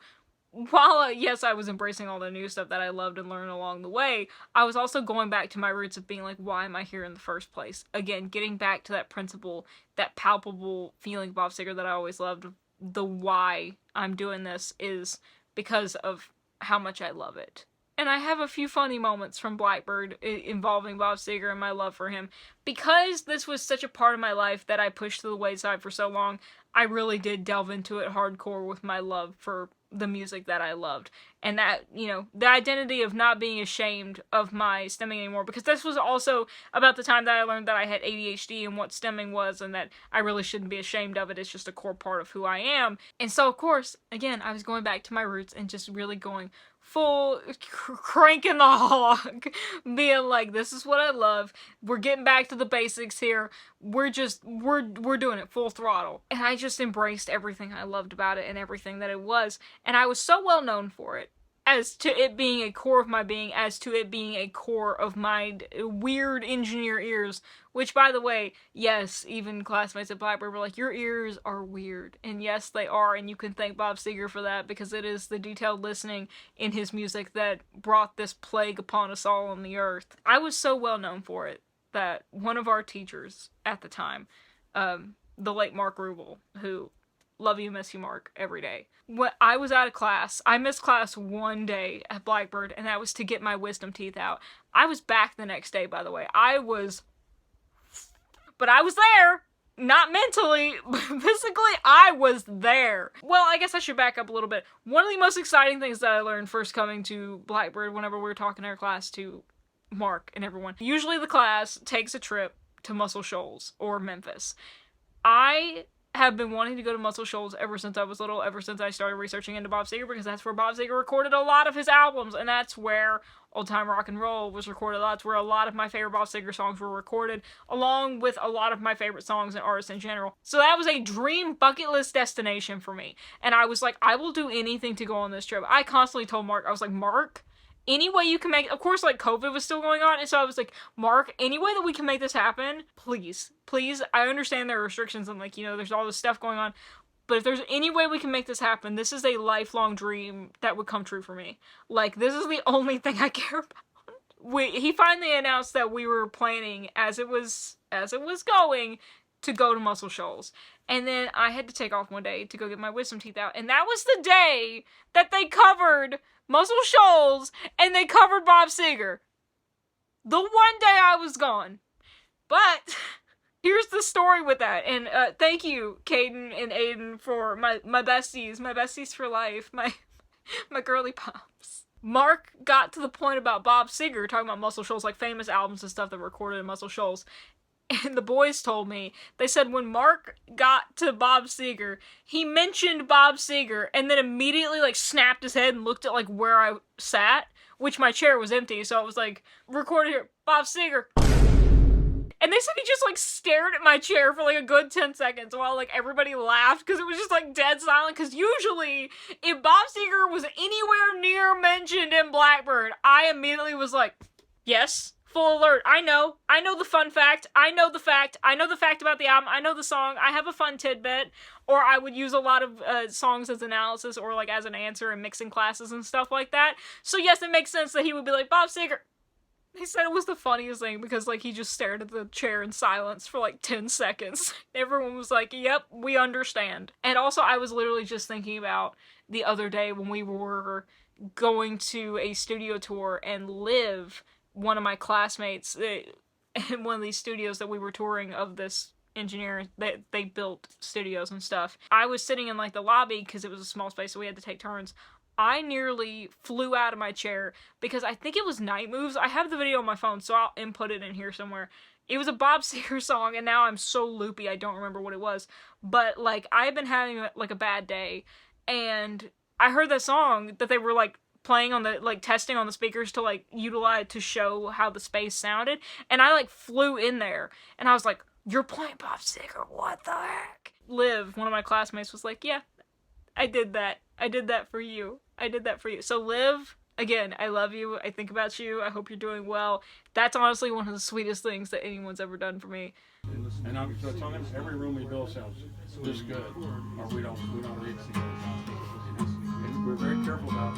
while, yes, I was embracing all the new stuff that I loved and learned along the way, I was also going back to my roots of being like, why am I here in the first place? Again, getting back to that principle, that palpable feeling Bob Seger that I always loved. The why I'm doing this is because of how much I love it. And I have a few funny moments from Blackbird involving Bob Seger and my love for him. Because this was such a part of my life that I pushed to the wayside for so long, I really did delve into it hardcore with my love for the music that I loved. And that, you know, the identity of not being ashamed of my stemming anymore. Because this was also about the time that I learned that I had ADHD and what stemming was, and that I really shouldn't be ashamed of it. It's just a core part of who I am. And so, of course, again, I was going back to my roots and just really going full cranking the hog, being like, this is what I love, we're getting back to the basics here, we're doing it full throttle. And I just embraced everything I loved about it and everything that it was, and I was so well known for it, as to it being a core of my being, as to it being a core of my weird engineer ears, which, by the way, yes, even classmates at Blackbird were like, your ears are weird, and yes, they are, and you can thank Bob Seger for that, because it is the detailed listening in his music that brought this plague upon us all on the earth. I was so well known for it that one of our teachers at the time, the late Mark Rubel, who, love you, miss you, Mark, every day. When I was out of class, I missed class one day at Blackbird, and that was to get my wisdom teeth out. I was back the next day, by the way. But I was there! Not mentally, but physically, I was there. Well, I guess I should back up a little bit. One of the most exciting things that I learned first coming to Blackbird, whenever we were talking in our class to Mark and everyone, usually the class takes a trip to Muscle Shoals or Memphis. I have been wanting to go to Muscle Shoals ever since I was little, ever since I started researching into Bob Seger, because that's where Bob Seger recorded a lot of his albums, and that's where Old Time Rock and Roll was recorded. That's where a lot of my favorite Bob Seger songs were recorded, along with a lot of my favorite songs and artists in general. So that was a dream bucket list destination for me, and I was like, I will do anything to go on this trip. I constantly told Mark, I was like, Mark, any way you can make, of course, like, COVID was still going on, and so I was like, Mark, any way that we can make this happen, please, I understand there are restrictions, and, like, you know, there's all this stuff going on, but if there's any way we can make this happen, this is a lifelong dream that would come true for me. Like, this is the only thing I care about. He finally announced that we were planning, as it was going, to go to Muscle Shoals. And then I had to take off one day to go get my wisdom teeth out, and that was the day that they covered Muscle Shoals and they covered Bob Seger. The one day I was gone. But here's the story with that, and thank you, Caden and Aiden, for my besties for life, my girly pops. Mark got to the point about Bob Seger, talking about Muscle Shoals, like famous albums and stuff that were recorded in Muscle Shoals. And the boys told me, they said when Mark got to Bob Seger, he mentioned Bob Seger and then immediately, like, snapped his head and looked at, like, where I sat, which my chair was empty, so it was like, recorded here, Bob Seger. And they said he just, like, stared at my chair for, like, a good 10 seconds while, like, everybody laughed, because it was just, like, dead silent, because usually, if Bob Seger was anywhere near mentioned in Blackbird, I immediately was like, yes. Full alert. I know the fun fact, I know the fact about the album, I know the song, I have a fun tidbit, or I would use a lot of songs as analysis or, like, as an answer in mixing classes and stuff like that. So yes, it makes sense that he would be like, Bob Seger. They said it was the funniest thing because, like, he just stared at the chair in silence for, like, 10 seconds. Everyone was like, yep, we understand. And also, I was literally just thinking about the other day when we were going to a studio tour, and Liv, one of my classmates, in one of these studios that we were touring of this engineer, they built studios and stuff. I was sitting in, like, the lobby because it was a small space, so we had to take turns. I nearly flew out of my chair because I think it was Night Moves. I have the video on my phone, so I'll input it in here somewhere. It was a Bob Seger song, and now I'm so loopy I don't remember what it was. But, like, I've been having, like, a bad day, and I heard that song that they were, like, playing on the, like, testing on the speakers to, like, utilize to show how the space sounded, and I, like, flew in there, and I was like, you're playing Bob Seger, what the heck? Liv, one of my classmates, was like, yeah, I did that for you. So Liv, again, I love you, I think about you, I hope you're doing well. That's honestly one of the sweetest things that anyone's ever done for me. And I'm telling them, every room we build sounds this good, or we don't need to. we're very careful about.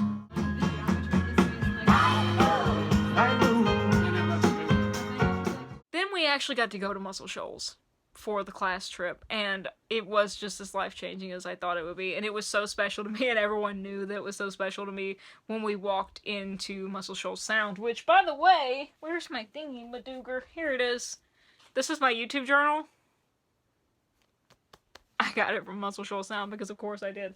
Then we actually got to go to Muscle Shoals for the class trip, and it was just as life-changing as I thought it would be, and it was so special to me, and everyone knew that it was so special to me when we walked into Muscle Shoals Sound, which, by the way, where's my thingy, Madooger? Here it is. This is my YouTube journal. I got it from Muscle Shoals Sound because of course I did.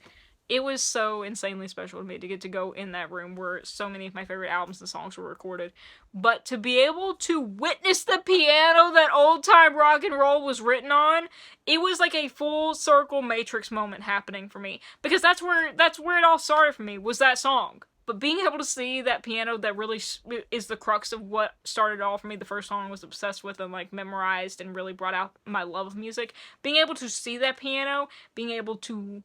It was so insanely special to me to get to go in that room where so many of my favorite albums and songs were recorded. But to be able to witness the piano that old-time rock and roll was written on, it was like a full circle Matrix moment happening for me. Because that's where it all started for me, was that song. But being able to see that piano that really is the crux of what started it all for me, the first song I was obsessed with and like memorized and really brought out my love of music, being able to see that piano, being able to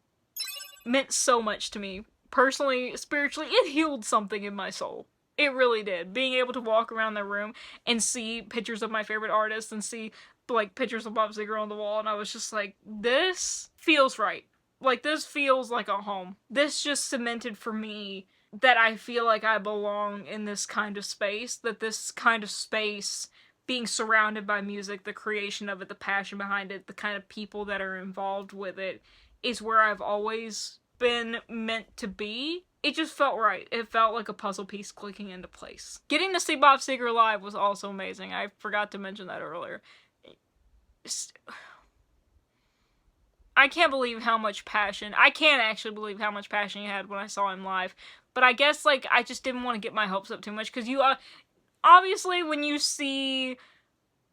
meant so much to me. Personally, spiritually, it healed something in my soul. It really did. Being able to walk around the room and see pictures of my favorite artists and see, like, pictures of Bob Seger on the wall, and I was just like, this feels right. Like, this feels like a home. This just cemented for me that I feel like I belong in this kind of space, that this kind of space, being surrounded by music, the creation of it, the passion behind it, the kind of people that are involved with it, is where I've always been meant to be. It just felt right. It felt like a puzzle piece clicking into place. Getting to see Bob Seger live was also amazing. I forgot to mention that earlier. I can't believe how much passion, I can't actually believe how much passion he had when I saw him live. But I guess, like, I just didn't want to get my hopes up too much, because you, obviously, when you see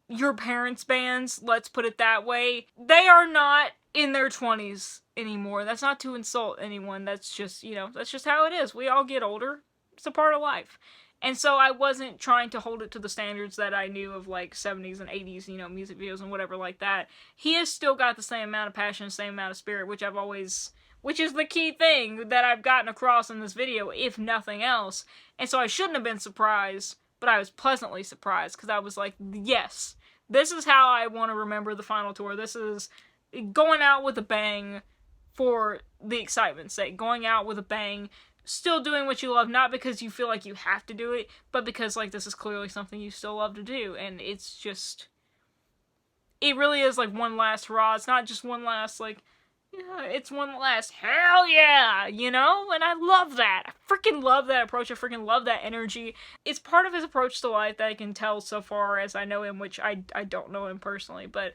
your parents' bands, let's put it that way, they are not in their 20s anymore. That's not to insult anyone. That's just, you know, that's just how it is. We all get older. It's a part of life. And so I wasn't trying to hold it to the standards that I knew of, like, 70s and 80s, you know, music videos and whatever like that. He has still got the same amount of passion, same amount of spirit, which is the key thing that I've gotten across in this video, if nothing else. And so I shouldn't have been surprised, but I was pleasantly surprised, because I was like, yes, this is how I want to remember the final tour. This is going out with a bang for the excitement's sake. Going out with a bang, still doing what you love, not because you feel like you have to do it, but because, like, this is clearly something you still love to do. And it's just, it really is like one last hurrah. It's not just one last, like, yeah, it's one last hell yeah, you know? And I love that. I freaking love that approach. I freaking love that energy. It's part of his approach to life that I can tell so far as I know him, which I don't know him personally, but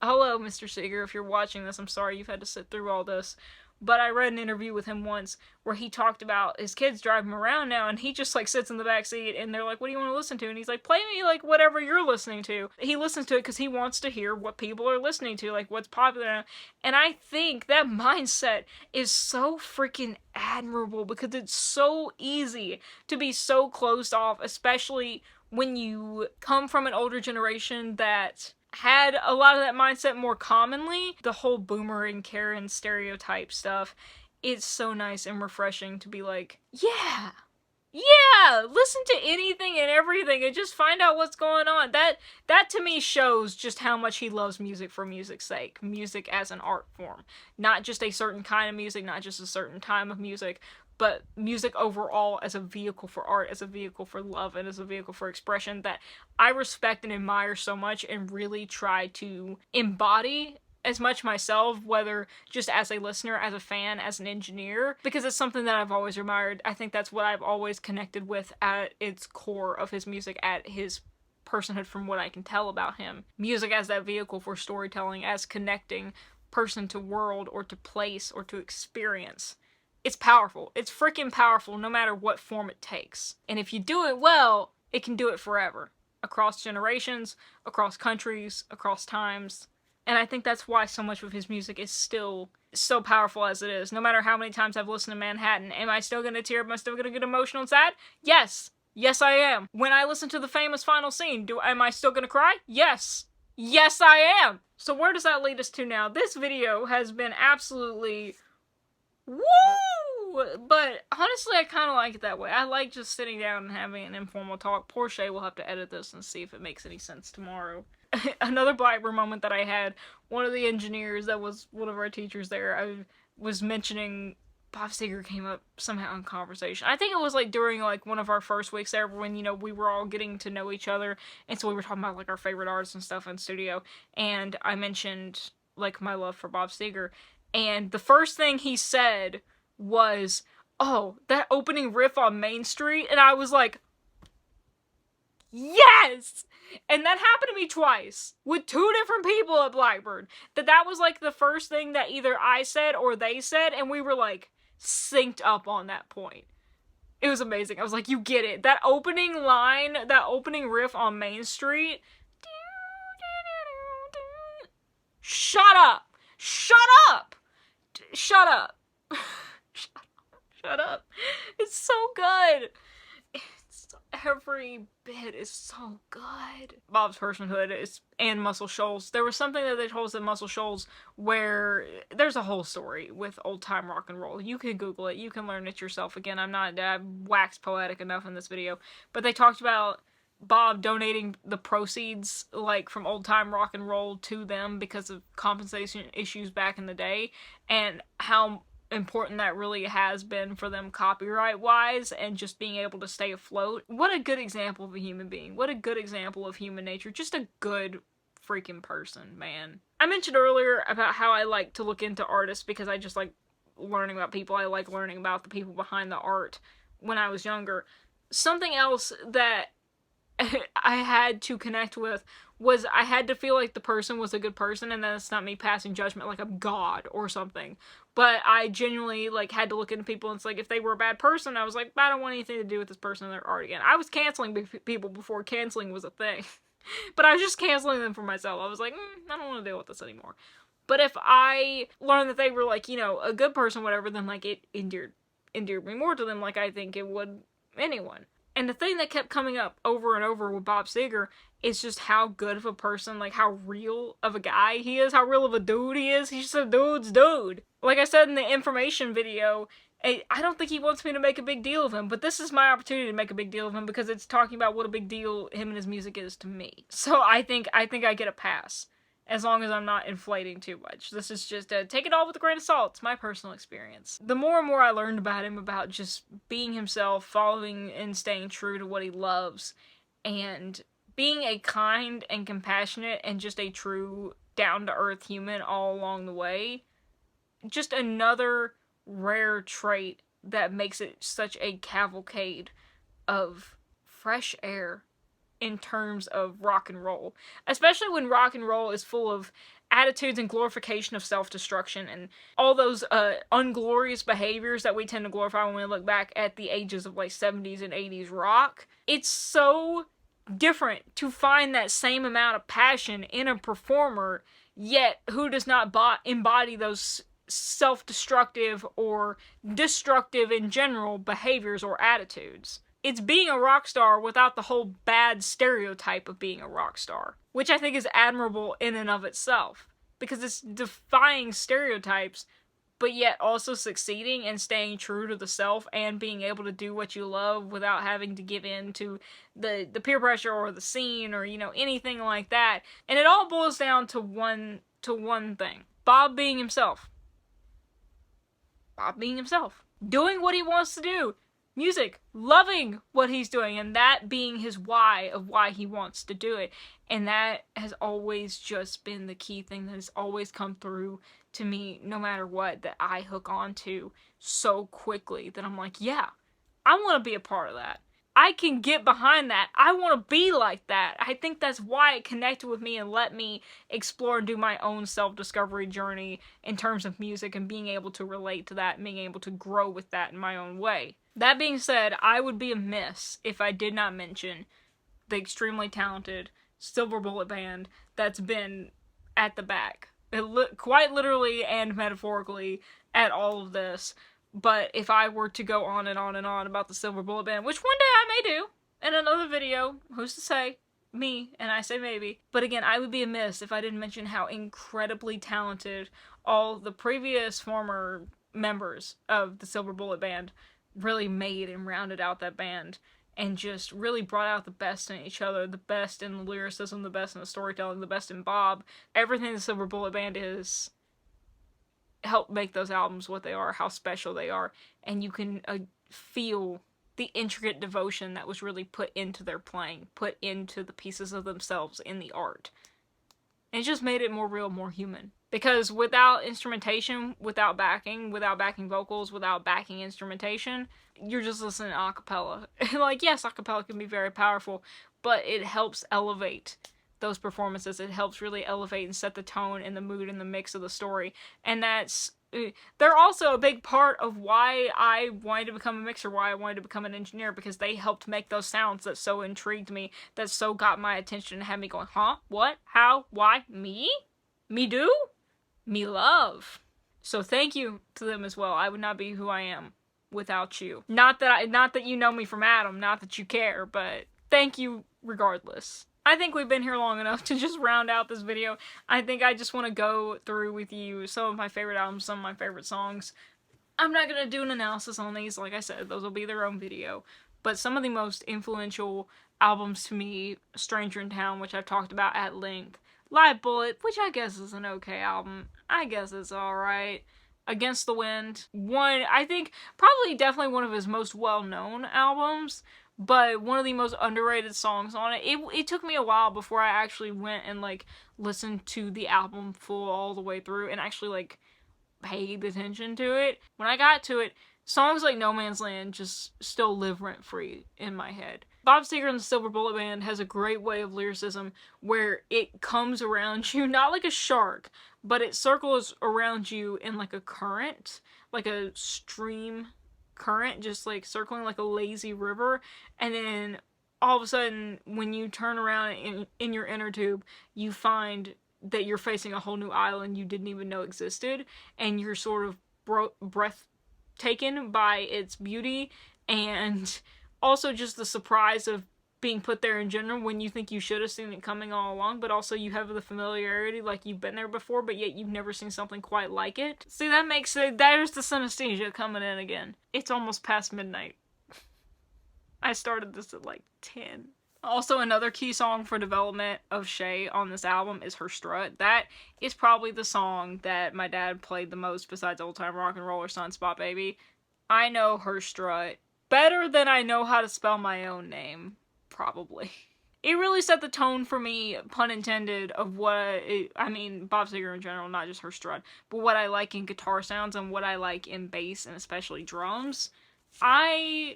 hello, Mr. Seger, if you're watching this, I'm sorry you've had to sit through all this. But I read an interview with him once where he talked about his kids driving him around now, and he just, like, sits in the back seat, and they're like, what do you want to listen to? And he's like, play me, like, whatever you're listening to. He listens to it because he wants to hear what people are listening to, like, what's popular. And I think that mindset is so freaking admirable, because it's so easy to be so closed off, especially when you come from an older generation that had a lot of that mindset more commonly. The whole boomer and Karen stereotype stuff. It's so nice and refreshing to be like, yeah, listen to anything and everything and just find out what's going on. That to me shows just how much he loves music for music's sake. Music as an art form. Not just a certain kind of music, not just a certain time of music, but music overall as a vehicle for art, as a vehicle for love, and as a vehicle for expression that I respect and admire so much and really try to embody as much myself, whether just as a listener, as a fan, as an engineer, because it's something that I've always admired. I think that's what I've always connected with at its core of his music, at his personhood from what I can tell about him. Music as that vehicle for storytelling, as connecting person to world or to place or to experience. It's powerful. It's freaking powerful no matter what form it takes. And if you do it well, it can do it forever. Across generations, across countries, across times. And I think that's why so much of his music is still so powerful as it is. No matter how many times I've listened to Manhattan, am I still gonna tear up? Am I still gonna get emotional and sad? Yes. Yes, I am. When I listen to the famous final scene, am I still gonna cry? Yes. Yes, I am. So where does that lead us to now? This video has been absolutely woo! But honestly, I kind of like it that way. I like just sitting down and having an informal talk. Poor Chey will have to edit this and see if it makes any sense tomorrow. Another Blackbird moment that I had, one of the engineers that was one of our teachers there, I was mentioning Bob Seger came up somehow in conversation. I think it was like during like one of our first weeks there when, you know, we were all getting to know each other, and so we were talking about like our favorite artists and stuff in studio, and I mentioned like my love for Bob Seger, and the first thing he said was, "Oh, that opening riff on Main Street," and I was like, yes! And that happened to me twice with 2 different people at Blackbird. That was like the first thing that either I said or they said, and we were like synced up on that point. It was amazing. I was like, you get it. That opening line, that opening riff on Main Street. Shut up! Shut up! Shut up! Shut up. It's so good. Every bit is so good. Bob's personhood and Muscle Shoals. There was something that they told us at Muscle Shoals where there's a whole story with old time rock and roll. You can Google it. You can learn it yourself. Again, I waxed poetic enough in this video. But they talked about Bob donating the proceeds like from old time rock and roll to them because of compensation issues back in the day, and how important that really has been for them copyright wise and just being able to stay afloat. What a good example of a human being. What a good example of human nature. Just a good freaking person, man. I mentioned earlier about how I like to look into artists because I just like learning about people. I like learning about the people behind the art when I was younger. Something else that I had to connect with was I had to feel like the person was a good person, and then it's not me passing judgment like I'm God or something. But I genuinely like had to look into people, and it's like if they were a bad person, I was like, I don't want anything to do with this person and their art again. I was canceling people before canceling was a thing. But I was just canceling them for myself. I was like, I don't want to deal with this anymore. But if I learned that they were like, you know, a good person, whatever, then like it endeared me more to them like I think it would anyone. And the thing that kept coming up over and over with Bob Seger is just how good of a person, like how real of a guy he is, how real of a dude he is. He's just a dude's dude. Like I said in the information video, I don't think he wants me to make a big deal of him, but this is my opportunity to make a big deal of him because it's talking about what a big deal him and his music is to me. So I think I get a pass. As long as I'm not inflating too much. This is just take it all with a grain of salt. It's my personal experience. The more and more I learned about him, about just being himself, following and staying true to what he loves, and being a kind and compassionate and just a true down-to-earth human all along the way, just another rare trait that makes it such a cavalcade of fresh air in terms of rock and roll. Especially when rock and roll is full of attitudes and glorification of self-destruction and all those unglorious behaviors that we tend to glorify when we look back at the ages of like 70s and 80s rock. It's so different to find that same amount of passion in a performer, yet who does not embody those self-destructive or destructive in general behaviors or attitudes. It's being a rock star without the whole bad stereotype of being a rock star, which I think is admirable in and of itself, because it's defying stereotypes, but yet also succeeding and staying true to the self and being able to do what you love without having to give in to the peer pressure or the scene or, you know, anything like that. And it all boils down to one thing. Bob being himself. Bob being himself. Doing what he wants to do. Music, loving what he's doing, and that being his why of why he wants to do it. And that has always just been the key thing that has always come through to me, no matter what, that I hook on to so quickly that I'm like, yeah, I want to be a part of that. I can get behind that. I want to be like that. I think that's why it connected with me and let me explore and do my own self-discovery journey in terms of music and being able to relate to that and being able to grow with that in my own way. That being said, I would be amiss if I did not mention the extremely talented Silver Bullet Band that's been at the back, quite literally and metaphorically, at all of this. But if I were to go on and on and on about the Silver Bullet Band, which one day I may do in another video, who's to say? Me, and I say maybe. But again, I would be amiss if I didn't mention how incredibly talented all the previous former members of the Silver Bullet Band really made and rounded out that band, and just really brought out the best in each other, the best in the lyricism, the best in the storytelling, the best in Bob. Everything the Silver Bullet Band is help make those albums what they are, how special they are, and you can feel the intricate devotion that was really put into their playing, put into the pieces of themselves in the art. And it just made it more real, more human. Because without instrumentation, without backing vocals, without backing instrumentation, you're just listening to a cappella. Like, yes, a cappella can be very powerful, but it helps elevate those performances. It helps really elevate and set the tone and the mood and the mix of the story. And they're also a big part of why I wanted to become a mixer, why I wanted to become an engineer, because they helped make those sounds that so intrigued me, that so got my attention and had me going, huh? What? How? Why? Me? Me do? Me love. So thank you to them as well. I would not be who I am without you. Not that you know me from Adam, not that you care, but thank you regardless. I think we've been here long enough to just round out this video. I think I just want to go through with you some of my favorite albums, some of my favorite songs. I'm not going to do an analysis on these, like I said, those will be their own video. But some of the most influential albums to me, Stranger in Town, which I've talked about at length, Live Bullet, which I guess is an okay album. I guess it's alright. Against the Wind, I think probably definitely one of his most well-known albums, but one of the most underrated songs on it. It took me a while before I actually went and like listened to the album full all the way through and actually like paid attention to it. When I got to it, songs like No Man's Land just still live rent-free in my head. Bob Seger and the Silver Bullet Band has a great way of lyricism where it comes around you, not like a shark, but it circles around you in like a current, like a stream current, just like circling like a lazy river, and then all of a sudden when you turn around in your inner tube, you find that you're facing a whole new island you didn't even know existed, and you're sort of breath taken by its beauty, and also just the surprise of being put there in general when you think you should have seen it coming all along, but also you have the familiarity, like you've been there before, but yet you've never seen something quite like it. See, that makes it, there's the synesthesia coming in again. It's almost past midnight. I started this at like 10. Also, another key song for development of Chey on this album is Her Strut. That is probably the song that my dad played the most besides Old Time Rock and Roll or Sunspot Baby. I know Her Strut better than I know how to spell my own name, probably. It really set the tone for me, pun intended, of what, Bob Seger in general, not just Her Strut, but what I like in guitar sounds and what I like in bass and especially drums. I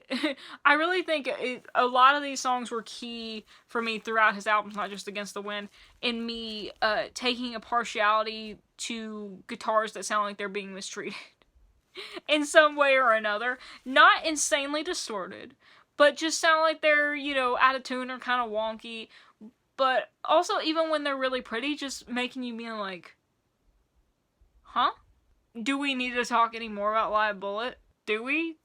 really think a lot of these songs were key for me throughout his albums, not just Against the Wind, in me taking a partiality to guitars that sound like they're being mistreated in some way or another. Not insanely distorted, but just sound like they're, out of tune or kind of wonky. But also, even when they're really pretty, just making you be like, huh? Do we need to talk any more about Live Bullet? Do we?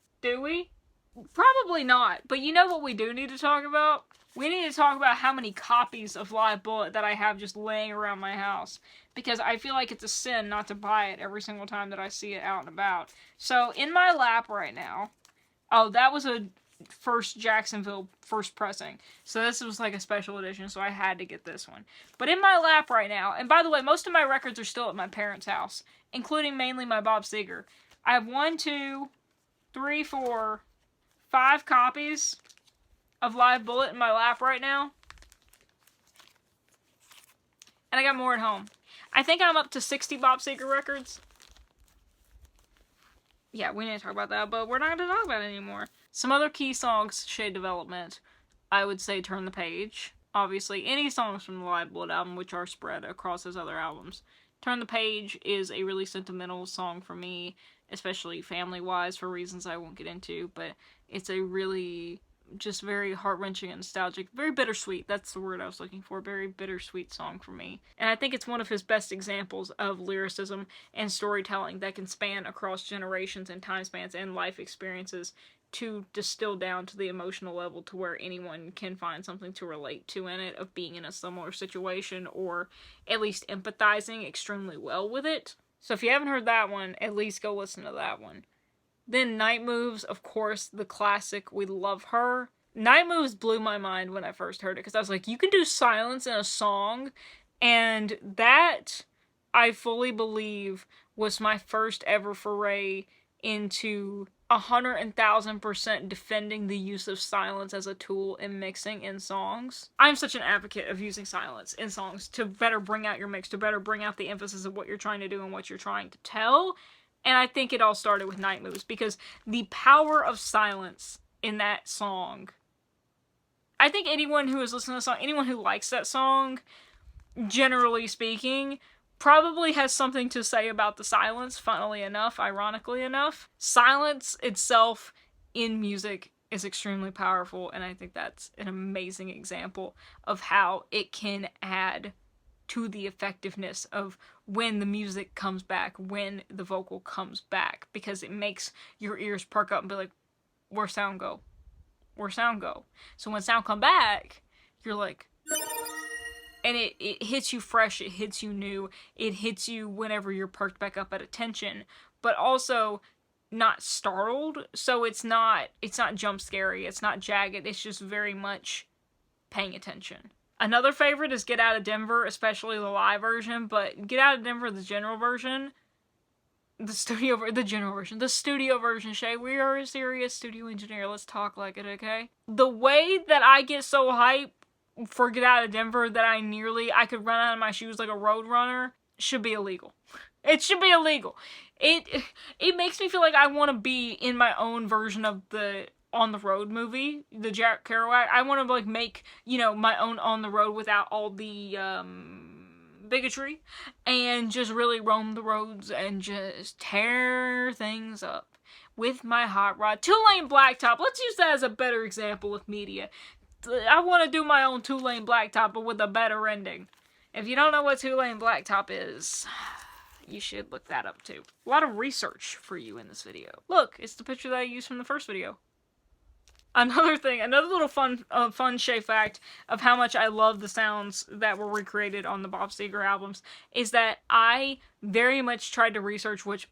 Probably not. But you know what we do need to talk about? We need to talk about how many copies of Live Bullet that I have just laying around my house. Because I feel like it's a sin not to buy it every single time that I see it out and about. So, in my lap right now... Oh, that was a first Jacksonville first pressing. So this was like a special edition, so I had to get this one. But in my lap right now... And by the way, most of my records are still at my parents' house. Including mainly my Bob Seger. I have 1, 2... 3, 4, 5 copies of Live Bullet in my lap right now. And I got more at home. I think I'm up to 60 Bob Seger records. Yeah, we need to talk about that, but we're not going to talk about it anymore. Some other key songs, Chey development, I would say Turn the Page. Obviously, any songs from the Live Bullet album, which are spread across his other albums. Turn the Page is a really sentimental song for me, especially family-wise, for reasons I won't get into, but it's a really just very heart-wrenching and nostalgic, very bittersweet, that's the word I was looking for, very bittersweet song for me. And I think it's one of his best examples of lyricism and storytelling that can span across generations and time spans and life experiences to distill down to the emotional level to where anyone can find something to relate to in it, of being in a similar situation or at least empathizing extremely well with it. So if you haven't heard that one, at least go listen to that one. Then Night Moves, of course, the classic We Love Her. Night Moves blew my mind when I first heard it, because I was like, you can do silence in a song, and that, I fully believe, was my first ever foray into 100,000% defending the use of silence as a tool in mixing in songs. I'm such an advocate of using silence in songs to better bring out your mix, to better bring out the emphasis of what you're trying to do and what you're trying to tell. And I think it all started with Night Moves, because the power of silence in that song, I think anyone who is listening to the song, anyone who likes that song, generally speaking, probably has something to say about the silence, funnily enough, ironically enough. Silence itself in music is extremely powerful, and I think that's an amazing example of how it can add to the effectiveness of when the music comes back, when the vocal comes back, because it makes your ears perk up and be like, where's sound go? Where's sound go? So when sound come back, you're like, and it hits you fresh, it hits you new, it hits you whenever you're perked back up at attention, but also not startled, so it's not jump scary, it's not jagged, it's just very much paying attention. Another favorite is Get Out of Denver, especially the live version, but Get Out of Denver, the general version, the studio version, Shay, we are a serious studio engineer, let's talk like it, okay? The way that I get so hyped for Get Out of Denver that I could run out of my shoes like a road runner should be illegal. It should be illegal. It makes me feel like I want to be in my own version of the On the Road movie, the Jack Kerouac. I want to like make, my own On the Road without all the bigotry, and just really roam the roads and just tear things up with my hot rod. 2-lane blacktop. Let's use that as a better example of media. I want to do my own 2-lane blacktop, but with a better ending. If you don't know what 2-lane blacktop is, you should look that up too. A lot of research for you in this video. Look, it's the picture that I used from the first video. Another little fun Shay fact of how much I love the sounds that were recreated on the Bob Seger albums is that I very much tried to research which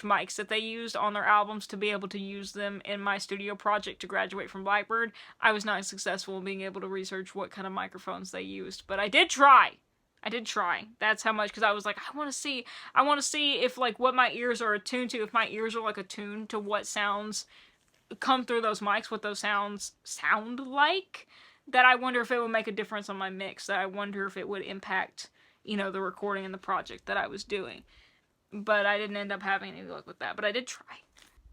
mics that they used on their albums to be able to use them in my studio project to graduate from Blackbird. I was not successful in being able to research what kind of microphones they used, but I did try. That's how much, because I was like, I want to see if like what my ears are attuned to, if my ears are like attuned to what sounds come through those mics, what those sounds sound like, that I wonder if it would make a difference on my mix, that I wonder if it would impact, the recording and the project that I was doing. But I didn't end up having any luck with that, but I did try.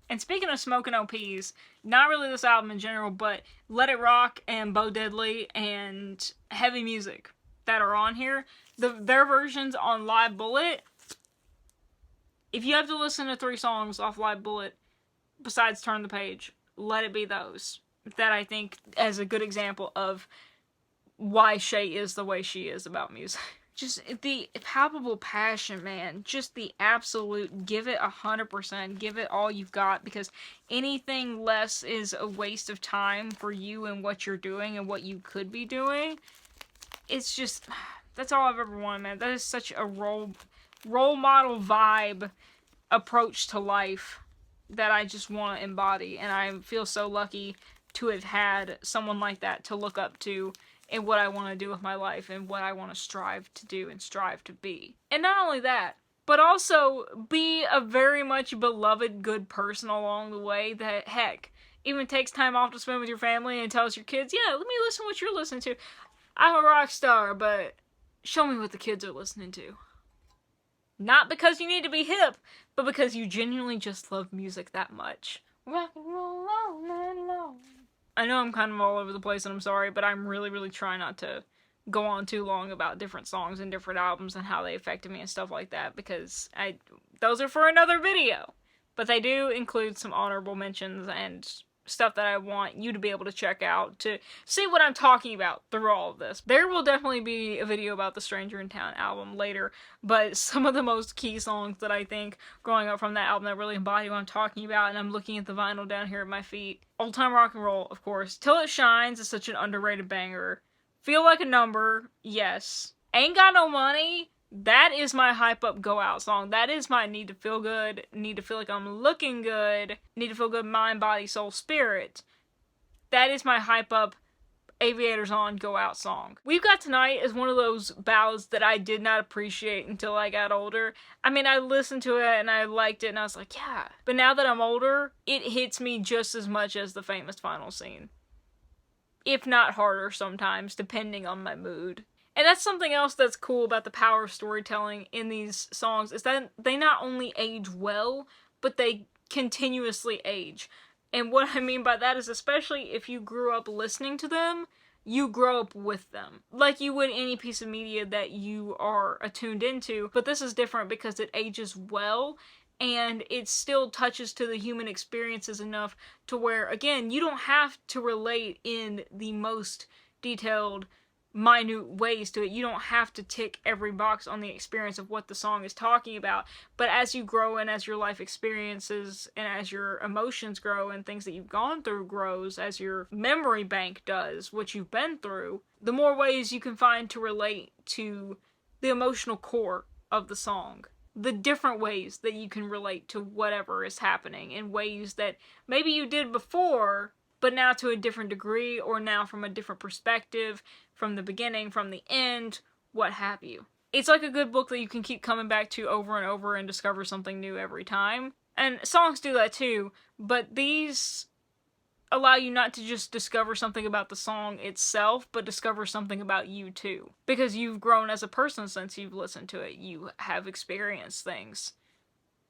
And speaking of smoking OPs, not really this album in general, but Let It Rock and Bo Diddley and Heavy Music that are on here, their versions on Live Bullet, if you have to listen to 3 songs off Live Bullet, besides Turn the Page, let it be those. That I think as a good example of why Shay is the way she is about music. Just the palpable passion, man. Just the absolute, give it 100%, give it all you've got, because anything less is a waste of time for you and what you're doing and what you could be doing. It's just, that's all I've ever wanted, man. That is such a role model vibe approach to life that I just want to embody, and I feel so lucky to have had someone like that to look up to in what I want to do with my life and what I want to strive to do and strive to be. And not only that, but also be a very much beloved good person along the way that, heck, even takes time off to spend with your family and tells your kids, yeah, let me listen to what you're listening to. I'm a rock star, but show me what the kids are listening to. Not because you need to be hip, but because you genuinely just love music that much. Rock and roll all night long. I know I'm kind of all over the place and I'm sorry, but I'm really, really trying not to go on too long about different songs and different albums and how they affected me and stuff like that, because those are for another video. But they do include some honorable mentions and stuff that I want you to be able to check out to see what I'm talking about through all of this. There will definitely be a video about the Stranger in Town album later, but some of the most key songs that I think growing up from that album that really embody what I'm talking about, and I'm looking at the vinyl down here at my feet. Old Time Rock and Roll, of course. Till It Shines is such an underrated banger. Feel Like a Number, yes. Ain't Got No Money, that is my hype up go out song. That is my need to feel good, need to feel like I'm looking good, need to feel good mind, body, soul, spirit. That is my hype up Aviators On, Go Out song. We've Got Tonight is one of those ballads that I did not appreciate until I got older. I mean, I listened to it and I liked it and I was like, yeah. But now that I'm older, it hits me just as much as the famous final scene. If not harder sometimes, depending on my mood. And that's something else that's cool about the power of storytelling in these songs, is that they not only age well, but they continuously age. And what I mean by that is, especially if you grew up listening to them, you grow up with them. Like you would any piece of media that you are attuned into. But this is different because it ages well, and it still touches to the human experiences enough to where, again, you don't have to relate in the most detailed, minute ways to it. You don't have to tick every box on the experience of what the song is talking about. But as you grow and as your life experiences and as your emotions grow and things that you've gone through grows, as your memory bank does, what you've been through, the more ways you can find to relate to the emotional core of the song. The different ways that you can relate to whatever is happening in ways that maybe you did before, but now to a different degree, or now from a different perspective, from the beginning, from the end, what have you. It's like a good book that you can keep coming back to over and over and discover something new every time. And songs do that too, but these allow you not to just discover something about the song itself, but discover something about you too. Because you've grown as a person since you've listened to it. You have experienced things.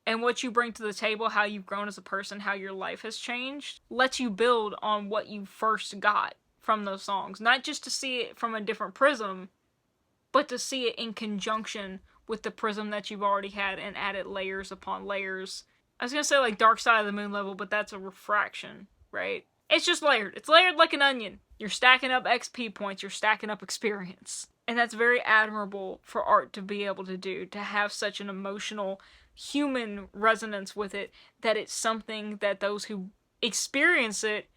And what you bring to the table, how you've grown as a person, how your life has changed, lets you build on what you first got from those songs. Not just to see it from a different prism, but to see it in conjunction with the prism that you've already had and added layers upon layers. I was gonna say like Dark Side of the Moon level, but that's a refraction, right? It's just layered. It's layered like an onion. You're stacking up XP points, you're stacking up experience. And that's very admirable for art to be able to do, to have such an emotional human resonance with it, that it's something that those who experience it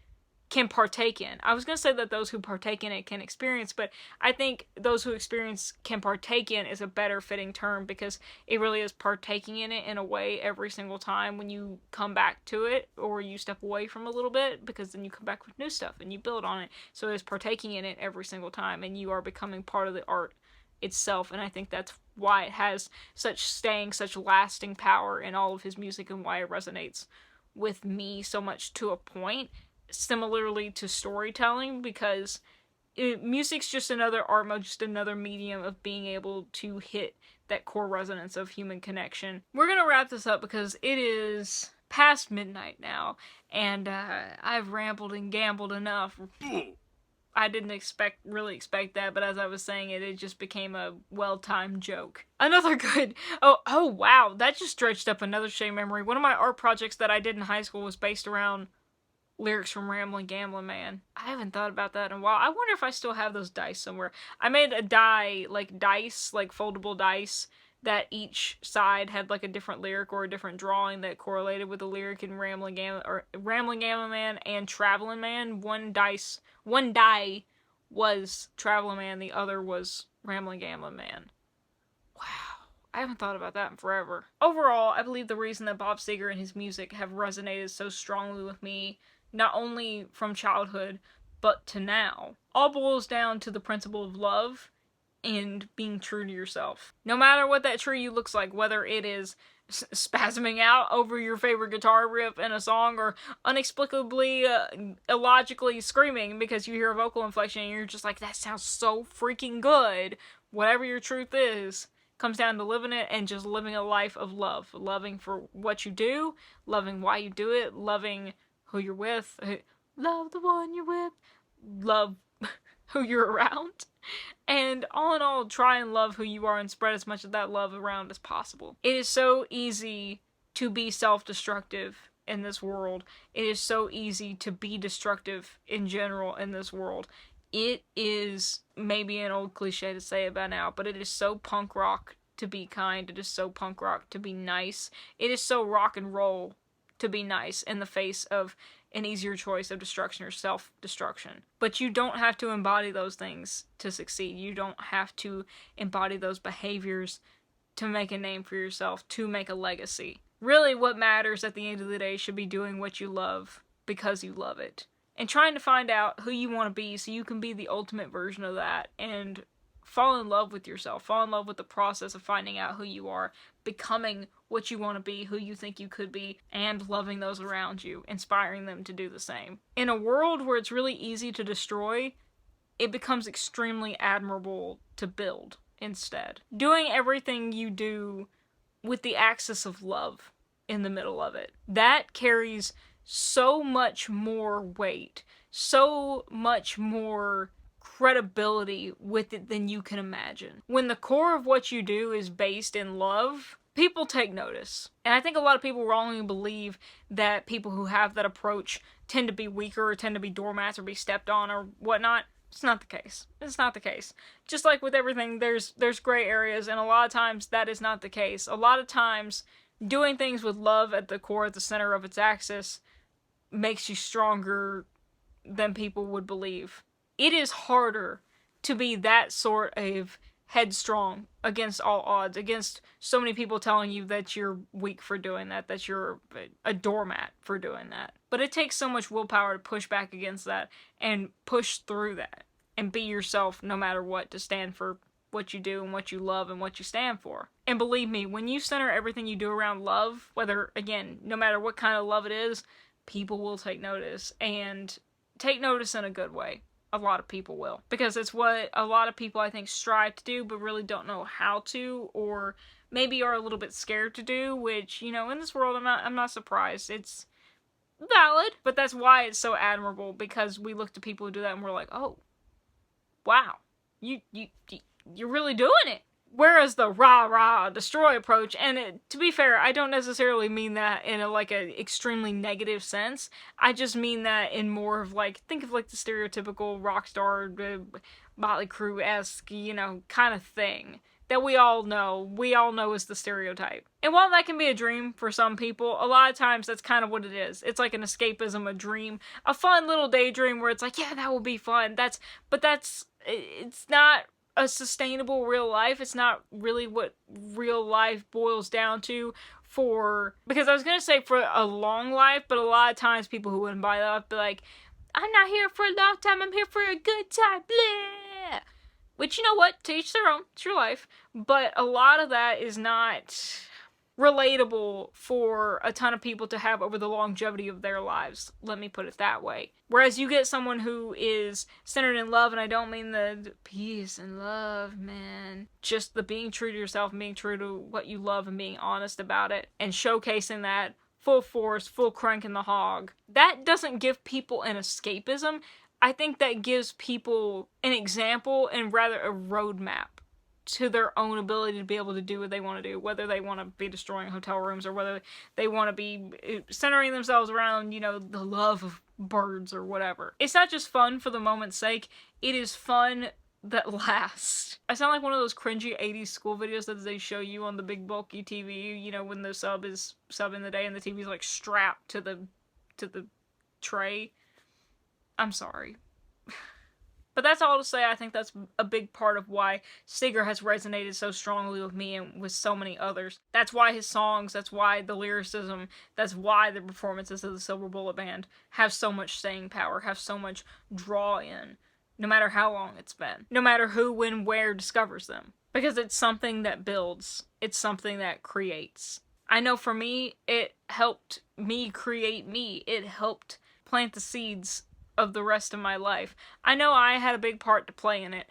can partake in. I was going to say that those who partake in it can experience, but I think those who experience can partake in is a better fitting term, because it really is partaking in it in a way every single time when you come back to it, or you step away from a little bit, because then you come back with new stuff and you build on it. So it's partaking in it every single time, and you are becoming part of the art itself. And I think that's why it has such lasting power in all of his music, and why it resonates with me so much to a point, similarly to storytelling, because music's just another art mode, just another medium of being able to hit that core resonance of human connection. We're gonna wrap this up because it is past midnight now, and I've rambled and gambled enough. I didn't really expect that, but as I was saying it, it just became a well-timed joke. Another good... Oh wow, that just dredged up another shame memory. One of my art projects that I did in high school was based around lyrics from Ramblin' Gamblin' Man. I haven't thought about that in a while. I wonder if I still have those dice somewhere. I made a dice, like foldable dice, that each side had like a different lyric or a different drawing that correlated with the lyric in Ramblin' Gamblin' Man and Travelin' Man. One die was Travelin' Man, the other was Ramblin' Gamblin' Man. Wow. I haven't thought about that in forever. Overall, I believe the reason that Bob Seger and his music have resonated so strongly with me, not only from childhood, but to now, all boils down to the principle of love and being true to yourself. No matter what that true you looks like, whether it is spasming out over your favorite guitar riff in a song, or inexplicably, illogically screaming because you hear a vocal inflection and you're just like, that sounds so freaking good. Whatever your truth is, comes down to living it and just living a life of love. Loving for what you do, loving why you do it, loving who you're with, love the one you're with, love who you're around, and all in all, try and love who you are and spread as much of that love around as possible. It is so easy to be self-destructive in this world. It is so easy to be destructive in general in this world. It is maybe an old cliche to say it by now, but it is so punk rock to be kind. It is so punk rock to be nice. It is so rock and roll to be nice in the face of an easier choice of destruction or self-destruction. But you don't have to embody those things to succeed. You don't have to embody those behaviors to make a name for yourself, to make a legacy. Really, what matters at the end of the day should be doing what you love because you love it. and trying to find out who you want to be so you can be the ultimate version of that and fall in love with yourself, fall in love with the process of finding out who you are, becoming what you want to be, who you think you could be, and loving those around you, inspiring them to do the same. In a world where it's really easy to destroy, it becomes extremely admirable to build instead. Doing everything you do with the axis of love in the middle of it. That carries so much more weight, so much more credibility with it than you can imagine. When the core of what you do is based in love, people take notice. And I think a lot of people wrongly believe that people who have that approach tend to be weaker or tend to be doormats or be stepped on or whatnot. It's not the case. It's not the case. Just like with everything, there's gray areas, and a lot of times that is not the case. A lot of times, doing things with love at the core, at the center of its axis, makes you stronger than people would believe. It is harder to be that sort of headstrong against all odds, against so many people telling you that you're weak for doing that, that you're a doormat for doing that. But it takes so much willpower to push back against that and push through that and be yourself no matter what, to stand for what you do and what you love and what you stand for. And believe me, when you center everything you do around love, whether, again, no matter what kind of love it is, people will take notice, and take notice in a good way. A lot of people will. Because it's what a lot of people, I think, strive to do, but really don't know how to, or maybe are a little bit scared to do, which, you know, in this world, I'm not surprised. It's valid, but that's why it's so admirable, because we look to people who do that and we're like, oh, wow, you're really doing it. Whereas the rah-rah destroy approach, and to be fair, I don't necessarily mean that in a extremely negative sense. I just mean that in more of think of the stereotypical rock star, Motley Crue-esque, you know, kind of thing that we all know is the stereotype. And while that can be a dream for some people, a lot of times that's kind of what it is. It's like an escapism, a dream, a fun little daydream where it's like, yeah, that will be fun. It's not a sustainable real life. It's not really what real life boils down to because I was going to say for a long life, but a lot of times people who wouldn't buy that would be like, I'm not here for a long time, I'm here for a good time, blah. Which, you know what, to each their own, it's your life, but a lot of that is not relatable for a ton of people to have over the longevity of their lives. Let me put it that way. Whereas you get someone who is centered in love, and I don't mean the peace and love, man. Just the being true to yourself and being true to what you love and being honest about it and showcasing that full force, full crank in the hog. That doesn't give people an escapism. I think that gives people an example and rather a roadmap to their own ability to be able to do what they want to do, whether they want to be destroying hotel rooms or whether they want to be centering themselves around, you know, the love of birds or whatever. It's not just fun for the moment's sake, it is fun that lasts. I sound like one of those cringy 80s school videos that they show you on the big bulky TV, you know, when the sub is subbing the day and the TV's like strapped to the tray. I'm sorry. But that's all to say, I think that's a big part of why Seger has resonated so strongly with me and with so many others. That's why his songs, that's why the lyricism, that's why the performances of the Silver Bullet Band have so much staying power, have so much draw in, no matter how long it's been. No matter who, when, where discovers them. Because it's something that builds. It's something that creates. I know for me, it helped me create me. It helped plant the seeds of the rest of my life. I know I had a big part to play in it,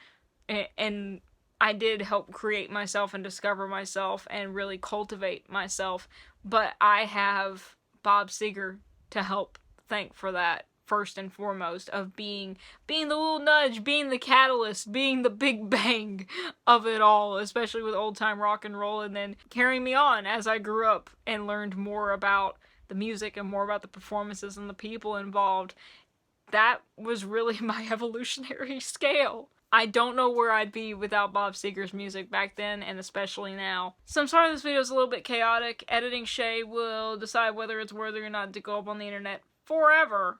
and I did help create myself and discover myself and really cultivate myself, but I have Bob Seger to help thank for that, first and foremost, of being the little nudge, being the catalyst, being the big bang of it all, especially with old time rock and roll, and then carrying me on as I grew up and learned more about the music and more about the performances and the people involved. That was really my evolutionary scale. I don't know where I'd be without Bob Seger's music back then, and especially now. So I'm sorry this video is a little bit chaotic. Editing Chey will decide whether it's worthy or not to go up on the internet forever.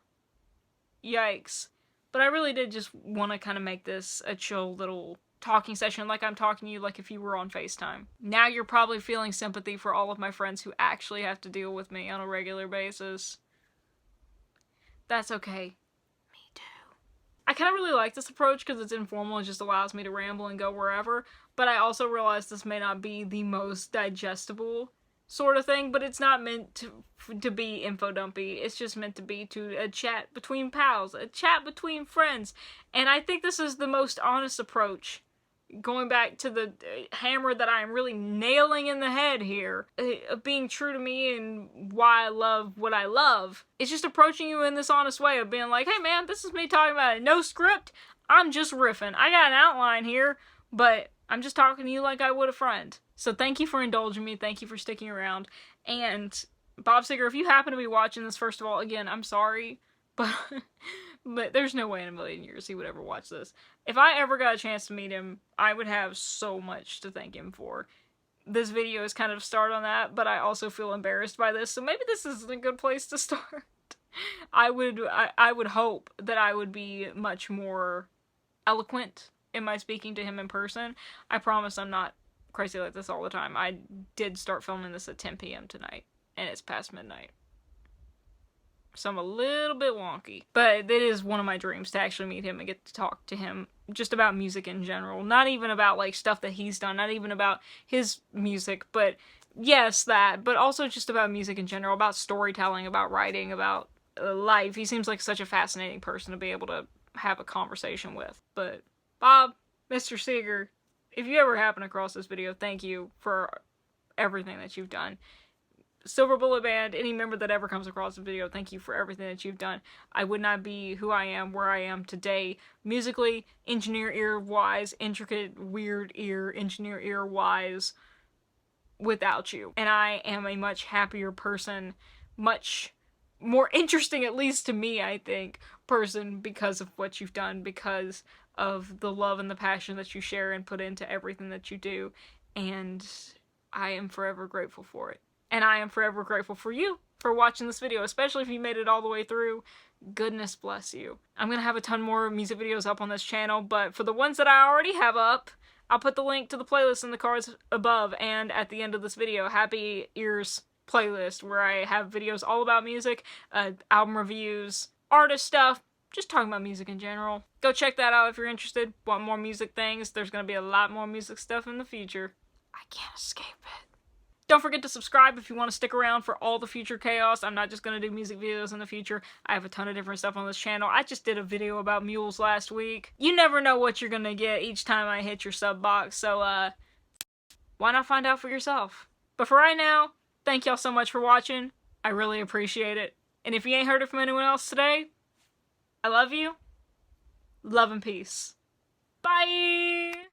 Yikes. But I really did just want to kind of make this a chill little talking session, like I'm talking to you like if you were on FaceTime. Now you're probably feeling sympathy for all of my friends who actually have to deal with me on a regular basis. That's okay. I kind of really like this approach because it's informal. It just allows me to ramble and go wherever. But I also realize this may not be the most digestible sort of thing, but it's not meant to be info dumpy. It's just meant to be a chat between pals, a chat between friends. And I think this is the most honest approach. Going back to the hammer that I'm really nailing in the head here, of being true to me and why I love what I love. It's just approaching you in this honest way of being like, hey man, this is me talking about it. No script, I'm just riffing. I got an outline here, but I'm just talking to you like I would a friend. So thank you for indulging me, thank you for sticking around, and Bob Seger, if you happen to be watching this, first of all, again, I'm sorry, but there's no way in a million years he would ever watch this. If I ever got a chance to meet him, I would have so much to thank him for. This video is kind of a start on that, but I also feel embarrassed by this, so maybe this isn't a good place to start. I would hope that I would be much more eloquent in my speaking to him in person. I promise I'm not crazy like this all the time. I did start filming this at 10 p.m. tonight, and it's past midnight. So I'm a little bit wonky. But it is one of my dreams to actually meet him and get to talk to him just about music in general. Not even about, like, stuff that he's done. Not even about his music. But, yes, that. But also just about music in general. About storytelling. About writing. About life. He seems like such a fascinating person to be able to have a conversation with. But, Bob, Mr. Seger, if you ever happen across this video, thank you for everything that you've done. Silver Bullet Band, any member that ever comes across the video, thank you for everything that you've done. I would not be who I am, where I am today, musically, engineer ear-wise, intricate, weird ear, engineer ear-wise, without you. And I am a much happier person, much more interesting, at least to me, I think, person because of what you've done, because of the love and the passion that you share and put into everything that you do. And I am forever grateful for it. And I am forever grateful for you for watching this video, especially if you made it all the way through. Goodness bless you. I'm gonna have a ton more music videos up on this channel, but for the ones that I already have up, I'll put the link to the playlist in the cards above and at the end of this video. Happy Ears playlist, where I have videos all about music, album reviews, artist stuff, just talking about music in general. Go check that out if you're interested. Want more music things? There's gonna be a lot more music stuff in the future. I can't escape it. Don't forget to subscribe if you want to stick around for all the future chaos. I'm not just going to do music videos in the future. I have a ton of different stuff on this channel. I just did a video about mules last week. You never know what you're going to get each time I hit your sub box, so why not find out for yourself? But for right now, thank y'all so much for watching. I really appreciate it. And if you ain't heard it from anyone else today, I love you. Love and peace. Bye!